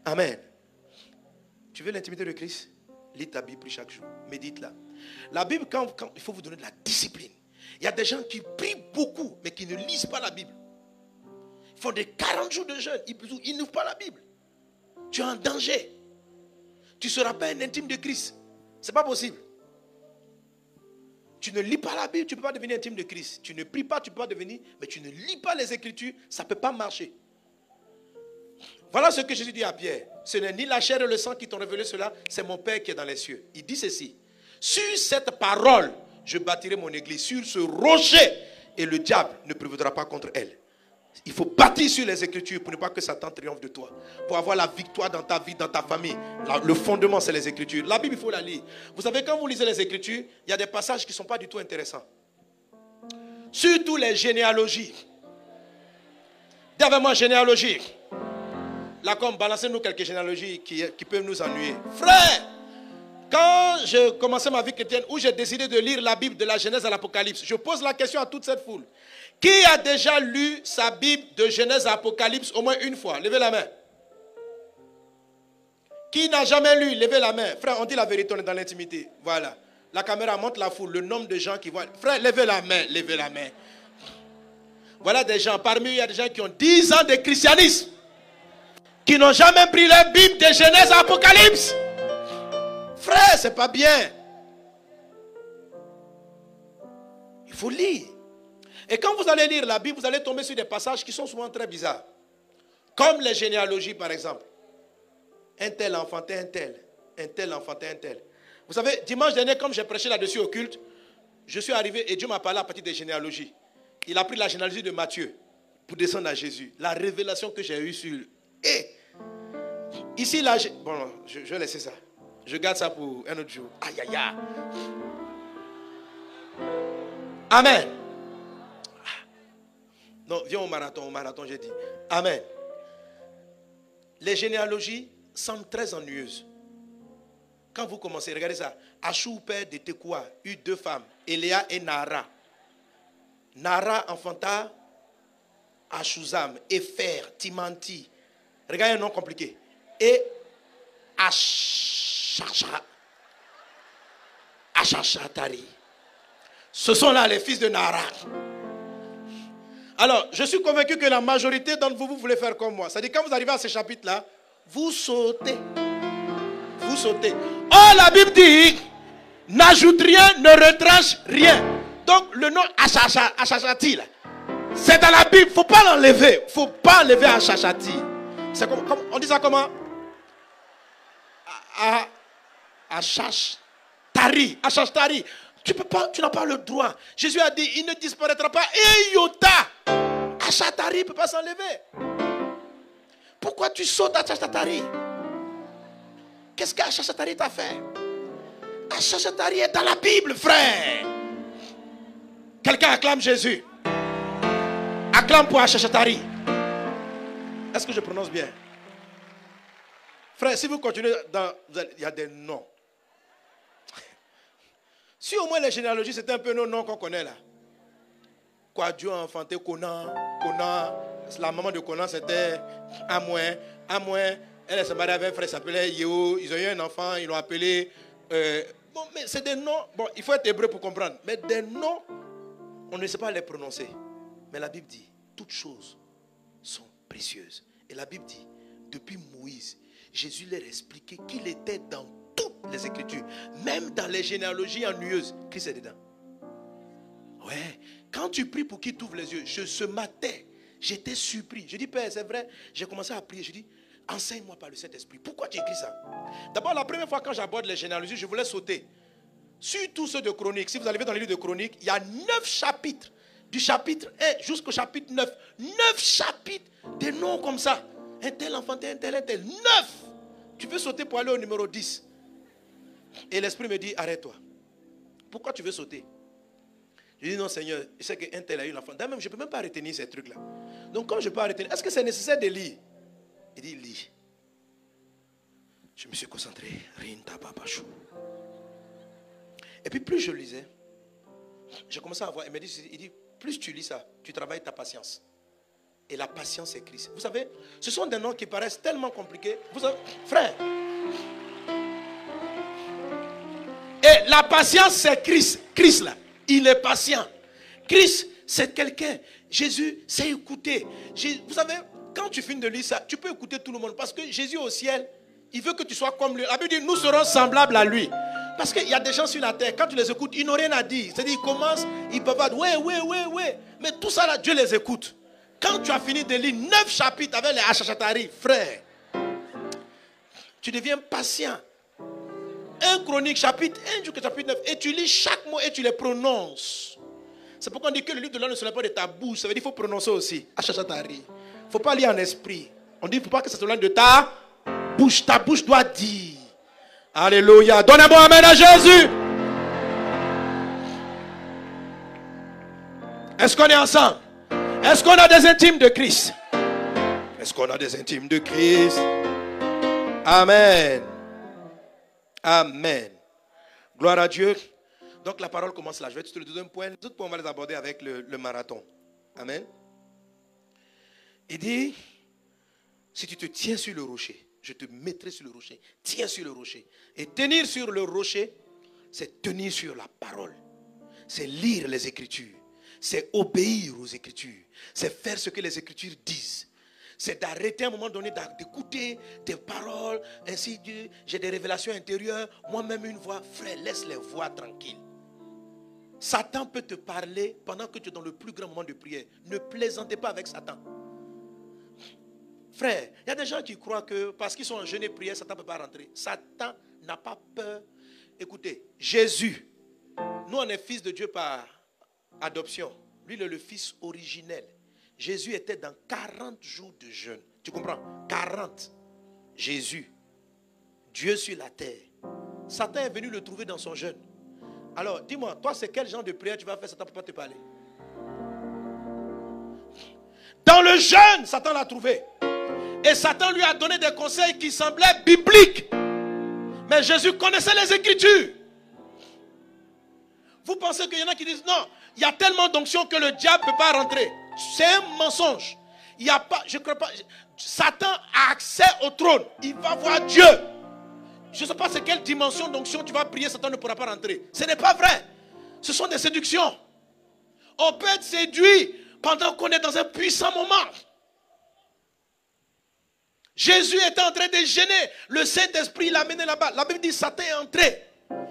amen. Tu veux l'intimité de Christ? Lis ta Bible chaque jour. Médite-la. La Bible, quand il faut vous donner de la discipline. Il y a des gens qui prient beaucoup, mais qui ne lisent pas la Bible. Ils font des 40 jours de jeûne. Ils n'ouvrent pas la Bible. Tu es en danger. Tu ne seras pas un intime de Christ. Ce n'est pas possible. Tu ne lis pas la Bible, tu ne peux pas devenir intime de Christ. Tu ne pries pas, tu ne peux pas devenir. Mais tu ne lis pas les Écritures, ça ne peut pas marcher. Voilà ce que Jésus dit à Pierre. Ce n'est ni la chair et le sang qui t'ont révélé cela, c'est mon Père qui est dans les cieux. Il dit ceci. Sur cette parole, je bâtirai mon église. Sur ce rocher, et le diable ne prévaudra pas contre elle. Il faut bâtir sur les Écritures pour ne pas que Satan triomphe de toi. Pour avoir la victoire dans ta vie, dans ta famille. Le fondement, c'est les Écritures. La Bible, il faut la lire. Vous savez, quand vous lisez les Écritures, il y a des passages qui ne sont pas du tout intéressants. Surtout les généalogies. Dis avec moi, généalogie. Là, comme balancez-nous quelques généalogies qui peuvent nous ennuyer. Frère, quand je commençais ma vie chrétienne, où j'ai décidé de lire la Bible de la Genèse à l'Apocalypse, je pose la question à toute cette foule. Qui a déjà lu sa Bible de Genèse à Apocalypse au moins une fois? Levez la main. Qui n'a jamais lu? Levez la main. Frère, on dit la vérité, on est dans l'intimité. Voilà. La caméra montre la foule, le nombre de gens qui voient. Frère, levez la main, levez la main. Voilà des gens, parmi eux, il y a des gens qui ont 10 ans de christianisme, qui n'ont jamais pris leur Bible de Genèse à Apocalypse. Frère, c'est pas bien. Il faut lire. Et quand vous allez lire la Bible, vous allez tomber sur des passages qui sont souvent très bizarres. Comme les généalogies, par exemple. Un tel enfantait un tel enfantait un tel. Vous savez, dimanche dernier, comme j'ai prêché là-dessus au culte, je suis arrivé et Dieu m'a parlé à partir des généalogies. Il a pris la généalogie de Matthieu pour descendre à Jésus. La révélation que j'ai eue sur... Et ici, là, bon, je vais laisser ça. Je garde ça pour un autre jour. Aïe, aïe, aïe. Amen. Non, viens au marathon, j'ai dit. Amen. Les généalogies semblent très ennuyeuses. Quand vous commencez, regardez ça. Achou, père de Tekoa, eut 2 femmes, Eléa et Nara. Nara enfanta Achuzam, Épher, Timanti. Regardez un nom compliqué. Et Achachatari. Ce sont là les fils de Nara. Alors, je suis convaincu que la majorité d'entre vous, vous voulez faire comme moi. C'est-à-dire, quand vous arrivez à ces chapitres-là, vous sautez. Vous sautez. Oh, la Bible dit, n'ajoute rien, ne retranche rien. Donc, le nom Achachati, là, c'est dans la Bible. Il ne faut pas l'enlever. Il ne faut pas enlever Achachati. C'est comme, on dit ça comment? Achachatari. Achachatari. Tu n'as pas le droit. Jésus a dit, il ne disparaîtra pas. Et iota. Achachatari ne peut pas s'enlever. Pourquoi tu sautes à Achachatari? Qu'est-ce qu'Achachatari t'a fait? Achachatari est dans la Bible, frère. Quelqu'un acclame Jésus. Acclame pour Achachatari. Est-ce que je prononce bien? Frère, si vous continuez, il y a des noms. Si au moins les généalogies, c'était un peu nos noms qu'on connaît là. Quoi, Dieu a enfanté Conan. La maman de Conan, c'était Amouin. Elle s'est mariée avec un frère qui s'appelait Yého. Ils ont eu un enfant, ils l'ont appelé. Bon, mais c'est des noms. Bon, il faut être hébreu pour comprendre. Mais des noms, on ne sait pas les prononcer. Mais la Bible dit, toutes choses sont précieuses. Et la Bible dit, depuis Moïse, Jésus leur expliquait qu'il était dans toutes les Écritures. Même dans les généalogies ennuyeuses, Christ est dedans. Ouais. Quand tu pries pour qu'il t'ouvre les yeux, ce matin, j'étais surpris. Je dis, Père, c'est vrai. J'ai commencé à prier. Je dis, enseigne-moi par le Saint-Esprit. Pourquoi tu écris ça? D'abord, la première fois quand j'aborde les généalogies, je voulais sauter. Sur tous ceux de Chroniques, si vous allez dans les livres de Chroniques, il y a 9 chapitres. Du chapitre 1 jusqu'au chapitre 9. 9 chapitres. Des noms comme ça. Un tel enfanté, un tel. 9. Tu veux sauter pour aller au numéro 10. Et l'Esprit me dit, arrête-toi. Pourquoi tu veux sauter? Je dis, non Seigneur, je sais qu'un tel a eu l'enfant. D'ailleurs, je ne peux même pas retenir ces trucs-là. Donc, comme je ne peux pas retenir, est-ce que c'est nécessaire de lire? Il dit, lis. Je me suis concentré. Et puis, plus je lisais, j'ai commencé à voir. Il dit, plus tu lis ça, tu travailles ta patience. Et la patience, c'est Christ. Vous savez, ce sont des noms qui paraissent tellement compliqués. Vous savez, frère. Et la patience, c'est Christ. Christ, là, il est patient. Christ, c'est quelqu'un. Jésus, c'est écouter. Vous savez, quand tu finis de lire ça, tu peux écouter tout le monde. Parce que Jésus au ciel, il veut que tu sois comme lui. La Bible dit, nous serons semblables à lui. Parce qu'il y a des gens sur la terre, quand tu les écoutes, ils n'ont rien à dire. C'est-à-dire, ils commencent, ils peuvent dire, ouais. Mais tout ça là, Dieu les écoute. Quand tu as fini de lire 9 chapitres avec les Achachatari, frère, tu deviens patient. Un Chronique, chapitre 1 jusqu'au chapitre 9. Et tu lis chaque mot et tu les prononces. C'est pourquoi on dit que le livre de l'homme ne se lève pas de ta bouche. Ça veut dire qu'il faut prononcer aussi. Achachatari. Il ne faut pas lire en esprit. On dit qu'il ne faut pas que ça se lève de ta bouche. Ta bouche doit dire. Alléluia. Donne un bon amen à Jésus. Est-ce qu'on est ensemble? Est-ce qu'on a des intimes de Christ? Est-ce qu'on a des intimes de Christ? Amen. Amen. Gloire à Dieu. Donc la parole commence là. Je vais te le deuxième point. Les autres points, on va les aborder avec le marathon. Amen. Il dit, si tu te tiens sur le rocher, je te mettrai sur le rocher. Tiens sur le rocher. Et tenir sur le rocher, c'est tenir sur la parole. C'est lire les Écritures. C'est obéir aux Écritures. C'est faire ce que les Écritures disent. C'est d'arrêter à un moment donné, d'écouter des paroles. Ainsi, j'ai des révélations intérieures. Moi-même, une voix. Frère, laisse les voix tranquilles. Satan peut te parler pendant que tu es dans le plus grand moment de prière. Ne plaisantez pas avec Satan. Frère, il y a des gens qui croient que parce qu'ils sont en jeûne et prière, Satan ne peut pas rentrer. Satan n'a pas peur. Écoutez, Jésus, nous on est fils de Dieu par adoption. Lui, il est le fils originel. Jésus était dans 40 jours de jeûne. Tu comprends? 40. Jésus, Dieu sur la terre. Satan est venu le trouver dans son jeûne. Alors, dis-moi, toi, c'est quel genre de prière tu vas faire? Satan ne peut pas te parler. Dans le jeûne, Satan l'a trouvé. Et Satan lui a donné des conseils qui semblaient bibliques. Mais Jésus connaissait les Écritures. Vous pensez qu'il y en a qui disent non, il y a tellement d'onction que le diable ne peut pas rentrer. C'est un mensonge. Il y a pas, je ne crois pas. Satan a accès au trône. Il va voir Dieu. Je ne sais pas c'est quelle dimension d'onction tu vas prier, Satan ne pourra pas rentrer. Ce n'est pas vrai. Ce sont des séductions. On peut être séduit pendant qu'on est dans un puissant moment. Jésus était en train de gêner. Le Saint-Esprit l'a amené là-bas. La Bible dit Satan est entré.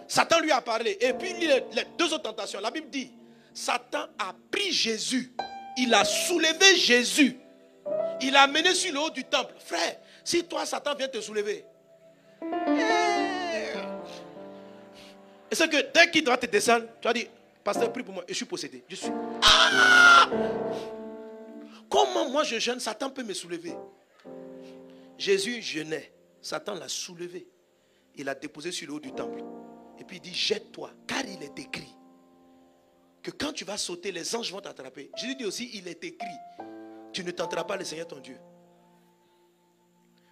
Satan lui a parlé. Et puis les deux autres tentations. La Bible dit Satan a pris Jésus. Il a soulevé Jésus. Il l'a amené sur le haut du temple. Frère, si toi Satan vient te soulever. Et c'est que dès qu'il doit te descendre, tu vas dire, pasteur, prie pour moi. Et je suis possédé. Je suis. Ah! Comment moi je jeûne, Satan peut me soulever? Jésus jeûnait. Satan l'a soulevé. Il l'a déposé sur le haut du temple. Et puis il dit, jette-toi. Car il est écrit que quand tu vas sauter, les anges vont t'attraper. Jésus dit aussi, il est écrit, tu ne tenteras pas le Seigneur ton Dieu.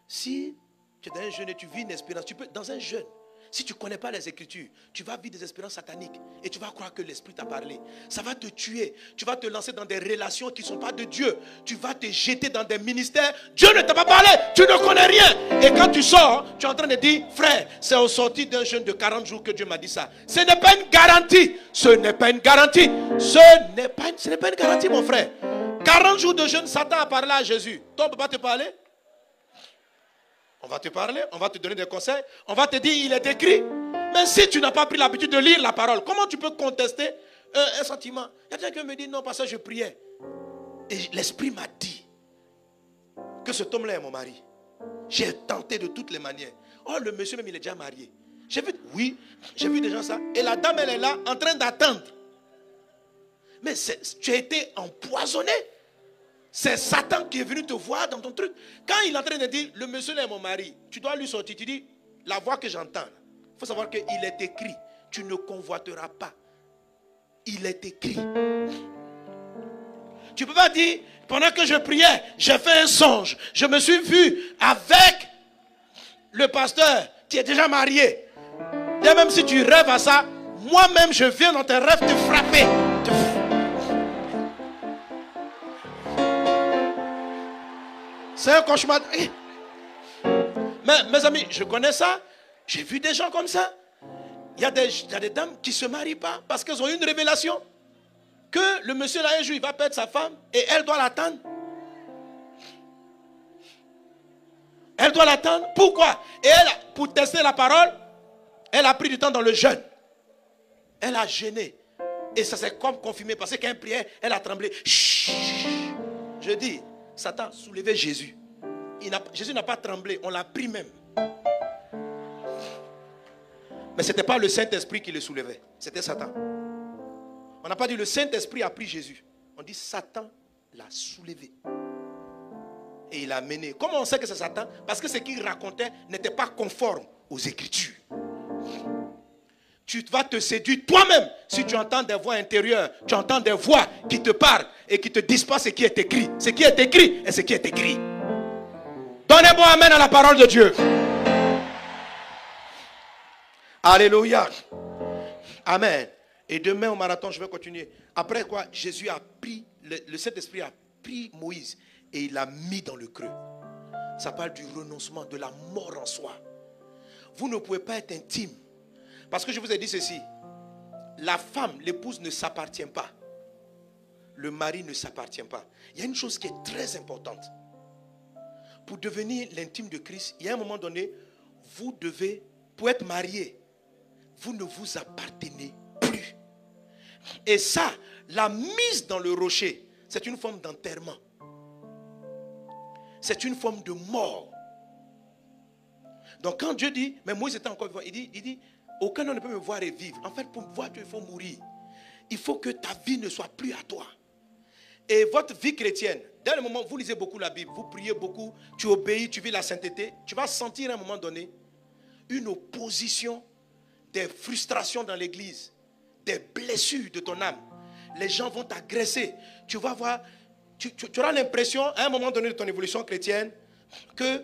Si tu es dans un jeûne et tu vis une espérance, tu peux, dans un jeûne, si tu ne connais pas les Écritures, tu vas vivre des espérances sataniques et tu vas croire que l'Esprit t'a parlé. Ça va te tuer. Tu vas te lancer dans des relations qui ne sont pas de Dieu. Tu vas te jeter dans des ministères. Dieu ne t'a pas parlé. Tu ne connais rien. Et quand tu sors, tu es en train de dire, frère, c'est au sortir d'un jeûne de 40 jours que Dieu m'a dit ça. Ce n'est pas une garantie. Ce n'est pas une garantie. Ce n'est pas une garantie, mon frère. 40 jours de jeûne, Satan a parlé à Jésus. Toi, on ne peut pas te parler? On va te parler, on va te donner des conseils, on va te dire il est écrit. Mais si tu n'as pas pris l'habitude de lire la parole, comment tu peux contester un sentiment? Il y a quelqu'un qui me dit non, parce que je priais. Et l'Esprit m'a dit que cet homme-là est mon mari. J'ai tenté de toutes les manières. Oh, le monsieur même, il est déjà marié. J'ai vu, oui, j'ai vu des gens ça. Et la dame, elle est là en train d'attendre. Mais tu as été empoisonné. C'est Satan qui est venu te voir dans ton truc. Quand il est en train de dire, le monsieur là est mon mari, tu dois lui sortir. Tu dis, la voix que j'entends. Il faut savoir qu'il est écrit, tu ne convoiteras pas. Il est écrit. Tu ne peux pas dire, pendant que je priais, j'ai fait un songe. Je me suis vu avec le pasteur qui est déjà marié. Et même si tu rêves à ça, moi-même je viens dans tes rêves te frapper. C'est un cauchemar. Mais mes amis, je connais ça. J'ai vu des gens comme ça. Il y a des dames qui ne se marient pas parce qu'elles ont eu une révélation que le monsieur là un jour il va perdre sa femme et elle doit l'attendre. Elle doit l'attendre. Pourquoi? Et elle, pour tester la parole, elle a pris du temps dans le jeûne. Elle a jeûné. Et ça s'est comme confirmé parce qu'elle priait, elle a tremblé. Chut. Je dis, Satan soulevait Jésus. Jésus n'a pas tremblé, on l'a pris même. Mais ce n'était pas le Saint-Esprit qui le soulevait, c'était Satan. On n'a pas dit le Saint-Esprit a pris Jésus. On dit Satan l'a soulevé. Et il l'a mené. Comment on sait que c'est Satan? Parce que ce qu'il racontait n'était pas conforme aux Écritures. Tu vas te séduire toi-même si tu entends des voix intérieures, tu entends des voix qui te parlent et qui te disent pas ce qui est écrit. Ce qui est écrit et ce qui est écrit. Donnez-moi amen à la parole de Dieu. Alléluia. Amen. Et demain au marathon, je vais continuer. Après quoi, Jésus a pris, le Saint-Esprit a pris Moïse et il l'a mis dans le creux. Ça parle du renoncement, de la mort en soi. Vous ne pouvez pas être intime. Parce que je vous ai dit ceci, la femme, l'épouse ne s'appartient pas. Le mari ne s'appartient pas. Il y a une chose qui est très importante. Pour devenir l'intime de Christ, il y a un moment donné, vous devez, pour être marié, vous ne vous appartenez plus. Et ça, la mise dans le rocher, c'est une forme d'enterrement. C'est une forme de mort. Donc quand Dieu dit, mais Moïse était encore vivant, il dit, aucun homme ne peut me voir et vivre. En fait, pour voir Dieu, il faut mourir. Il faut que ta vie ne soit plus à toi. Et votre vie chrétienne, dès le moment où vous lisez beaucoup la Bible, vous priez beaucoup, tu obéis, tu vis la sainteté, tu vas sentir à un moment donné une opposition, des frustrations dans l'église, des blessures de ton âme. Les gens vont t'agresser. Tu vas voir, tu auras l'impression, à un moment donné de ton évolution chrétienne, que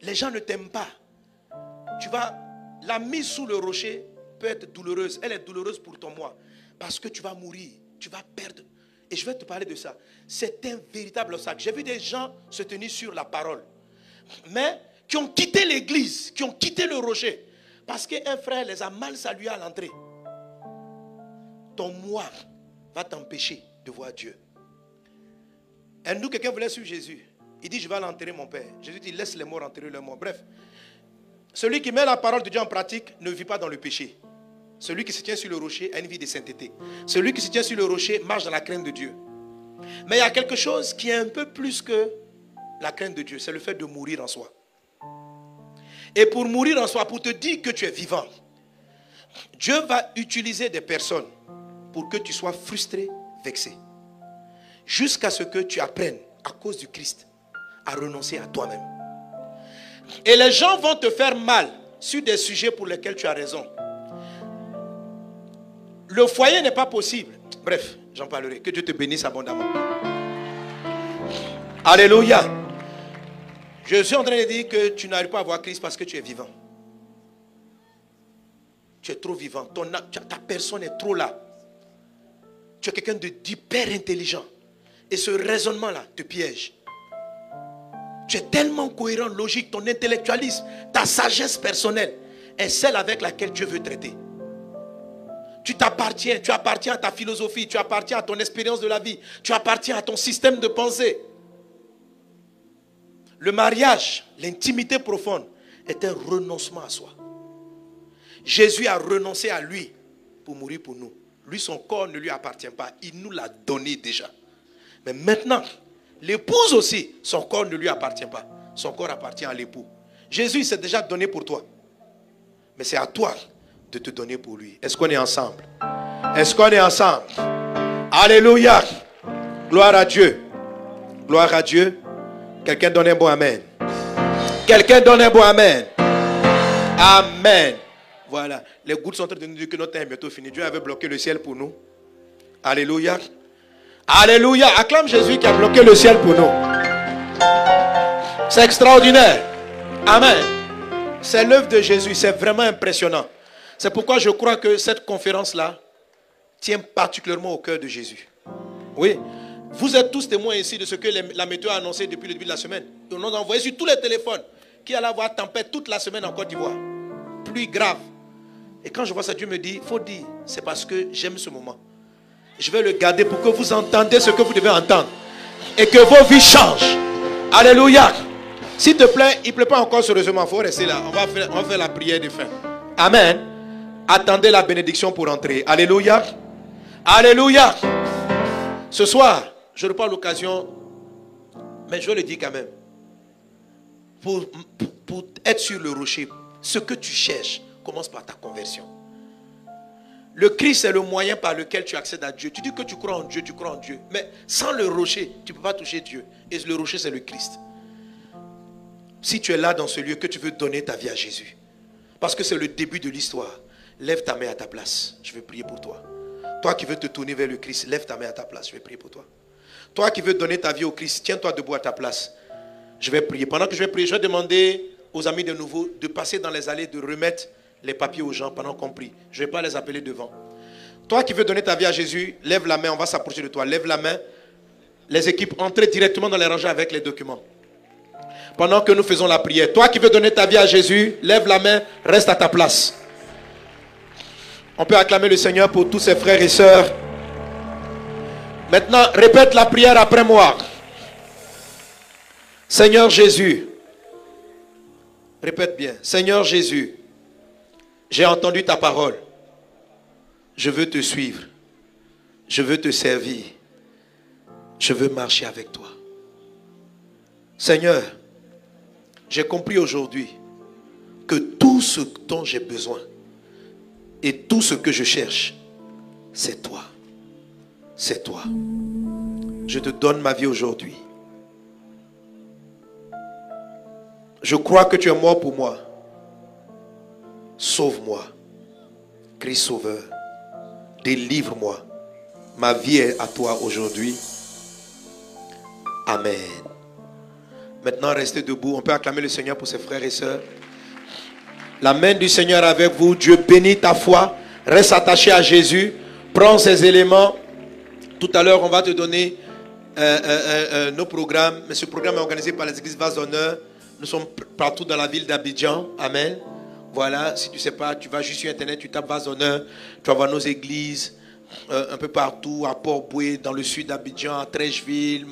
les gens ne t'aiment pas. La mise sous le rocher peut être douloureuse. Elle est douloureuse pour ton moi. Parce que tu vas mourir. Tu vas perdre. Et je vais te parler de ça. C'est un véritable obstacle. J'ai vu des gens se tenir sur la parole. Mais qui ont quitté l'église. Qui ont quitté le rocher. Parce qu'un frère les a mal salués à l'entrée. Ton moi va t'empêcher de voir Dieu. Et nous, quelqu'un voulait suivre Jésus. Il dit, je vais aller enterrer mon père. Jésus dit, laisse les morts enterrer leurs morts. Bref, celui qui met la parole de Dieu en pratique ne vit pas dans le péché. Celui qui se tient sur le rocher a une vie de sainteté. Celui qui se tient sur le rocher marche dans la crainte de Dieu. Mais il y a quelque chose qui est un peu plus que la crainte de Dieu. C'est le fait de mourir en soi. Et pour mourir en soi, pour te dire que tu es vivant, Dieu va utiliser des personnes pour que tu sois frustré, vexé. Jusqu'à ce que tu apprennes, à cause du Christ, à renoncer à toi-même. Et les gens vont te faire mal sur des sujets pour lesquels tu as raison. Le foyer n'est pas possible. Bref, j'en parlerai. Que Dieu te bénisse abondamment. Alléluia. Je suis en train de dire que tu n'arrives pas à voir Christ parce que tu es vivant. Tu es trop vivant. Ta personne est trop là. Tu es quelqu'un d'hyper intelligent. Et ce raisonnement-là te piège. Tu es tellement cohérent, logique, ton intellectualisme, ta sagesse personnelle est celle avec laquelle Dieu veut traiter. Tu appartiens à ta philosophie, tu appartiens à ton expérience de la vie, tu appartiens à ton système de pensée. Le mariage, l'intimité profonde, est un renoncement à soi. Jésus a renoncé à lui pour mourir pour nous. Lui, son corps ne lui appartient pas, il nous l'a donné déjà. Mais maintenant, l'épouse aussi, son corps ne lui appartient pas. Son corps appartient à l'époux. Jésus s'est déjà donné pour toi. Mais c'est à toi de te donner pour lui. Est-ce qu'on est ensemble? Est-ce qu'on est ensemble? Alléluia. Gloire à Dieu. Gloire à Dieu. Quelqu'un donne un bon amen. Quelqu'un donne un bon amen. Amen. Voilà. Les gouttes sont en train de nous dire que notre temps est bientôt fini. Dieu avait bloqué le ciel pour nous. Alléluia. Alléluia. Acclame Jésus qui a bloqué le ciel pour nous. C'est extraordinaire. Amen. C'est l'œuvre de Jésus. C'est vraiment impressionnant. C'est pourquoi je crois que cette conférence-là tient particulièrement au cœur de Jésus. Oui. Vous êtes tous témoins ici de ce que la météo a annoncé depuis le début de la semaine. On a envoyé sur tous les téléphones qu'il allait avoir tempête toute la semaine en Côte d'Ivoire. Pluie grave. Et quand je vois ça, Dieu me dit, il faut dire, c'est parce que j'aime ce moment. Je vais le garder pour que vous entendez ce que vous devez entendre. Et que vos vies changent. Alléluia. S'il te plaît, il ne pleut pas encore sérieusement. Il faut rester là. On va faire la prière de fin. Amen. Attendez la bénédiction pour entrer. Alléluia. Alléluia. Ce soir, je n'aurai pas l'occasion, mais je le dis quand même. Pour être sur le rocher, ce que tu cherches commence par ta conversion. Le Christ est le moyen par lequel tu accèdes à Dieu. Tu dis que tu crois en Dieu, tu crois en Dieu. Mais sans le rocher, tu ne peux pas toucher Dieu. Et le rocher, c'est le Christ. Si tu es là dans ce lieu, que tu veux donner ta vie à Jésus, parce que c'est le début de l'histoire, lève ta main à ta place. Je vais prier pour toi. Toi qui veux te tourner vers le Christ, lève ta main à ta place. Je vais prier pour toi. Toi qui veux donner ta vie au Christ, tiens-toi debout à ta place. Je vais prier. Pendant que je vais prier, je vais demander aux amis de nouveau de passer dans les allées, de remettre les papiers aux gens pendant qu'on prie. Je ne vais pas les appeler devant. Toi qui veux donner ta vie à Jésus, lève la main, on va s'approcher de toi. Lève la main. Les équipes, entrez directement dans les rangées avec les documents. Pendant que nous faisons la prière. Toi qui veux donner ta vie à Jésus, lève la main, reste à ta place. On peut acclamer le Seigneur pour tous ses frères et sœurs. Maintenant, répète la prière après moi. Seigneur Jésus. Répète bien. Seigneur Jésus, j'ai entendu ta parole. Je veux te suivre. Je veux te servir. Je veux marcher avec toi. Seigneur, j'ai compris aujourd'hui que tout ce dont j'ai besoin et tout ce que je cherche, c'est toi. C'est toi. Je te donne ma vie aujourd'hui. Je crois que tu es mort pour moi. Sauve-moi. Christ Sauveur. Délivre-moi. Ma vie est à toi aujourd'hui. Amen. Maintenant, restez debout. On peut acclamer le Seigneur pour ses frères et sœurs. La main du Seigneur avec vous. Dieu bénit ta foi. Reste attaché à Jésus. Prends ces éléments. Tout à l'heure, on va te donner nos programmes. Mais ce programme est organisé par les églises Vase d'Honneur. Nous sommes partout dans la ville d'Abidjan. Amen. Voilà, si tu ne sais pas, tu vas juste sur Internet, tu tapes Vase d'Honneur. Tu vas voir nos églises un peu partout, à Port-Boué, dans le sud d'Abidjan, à Trècheville,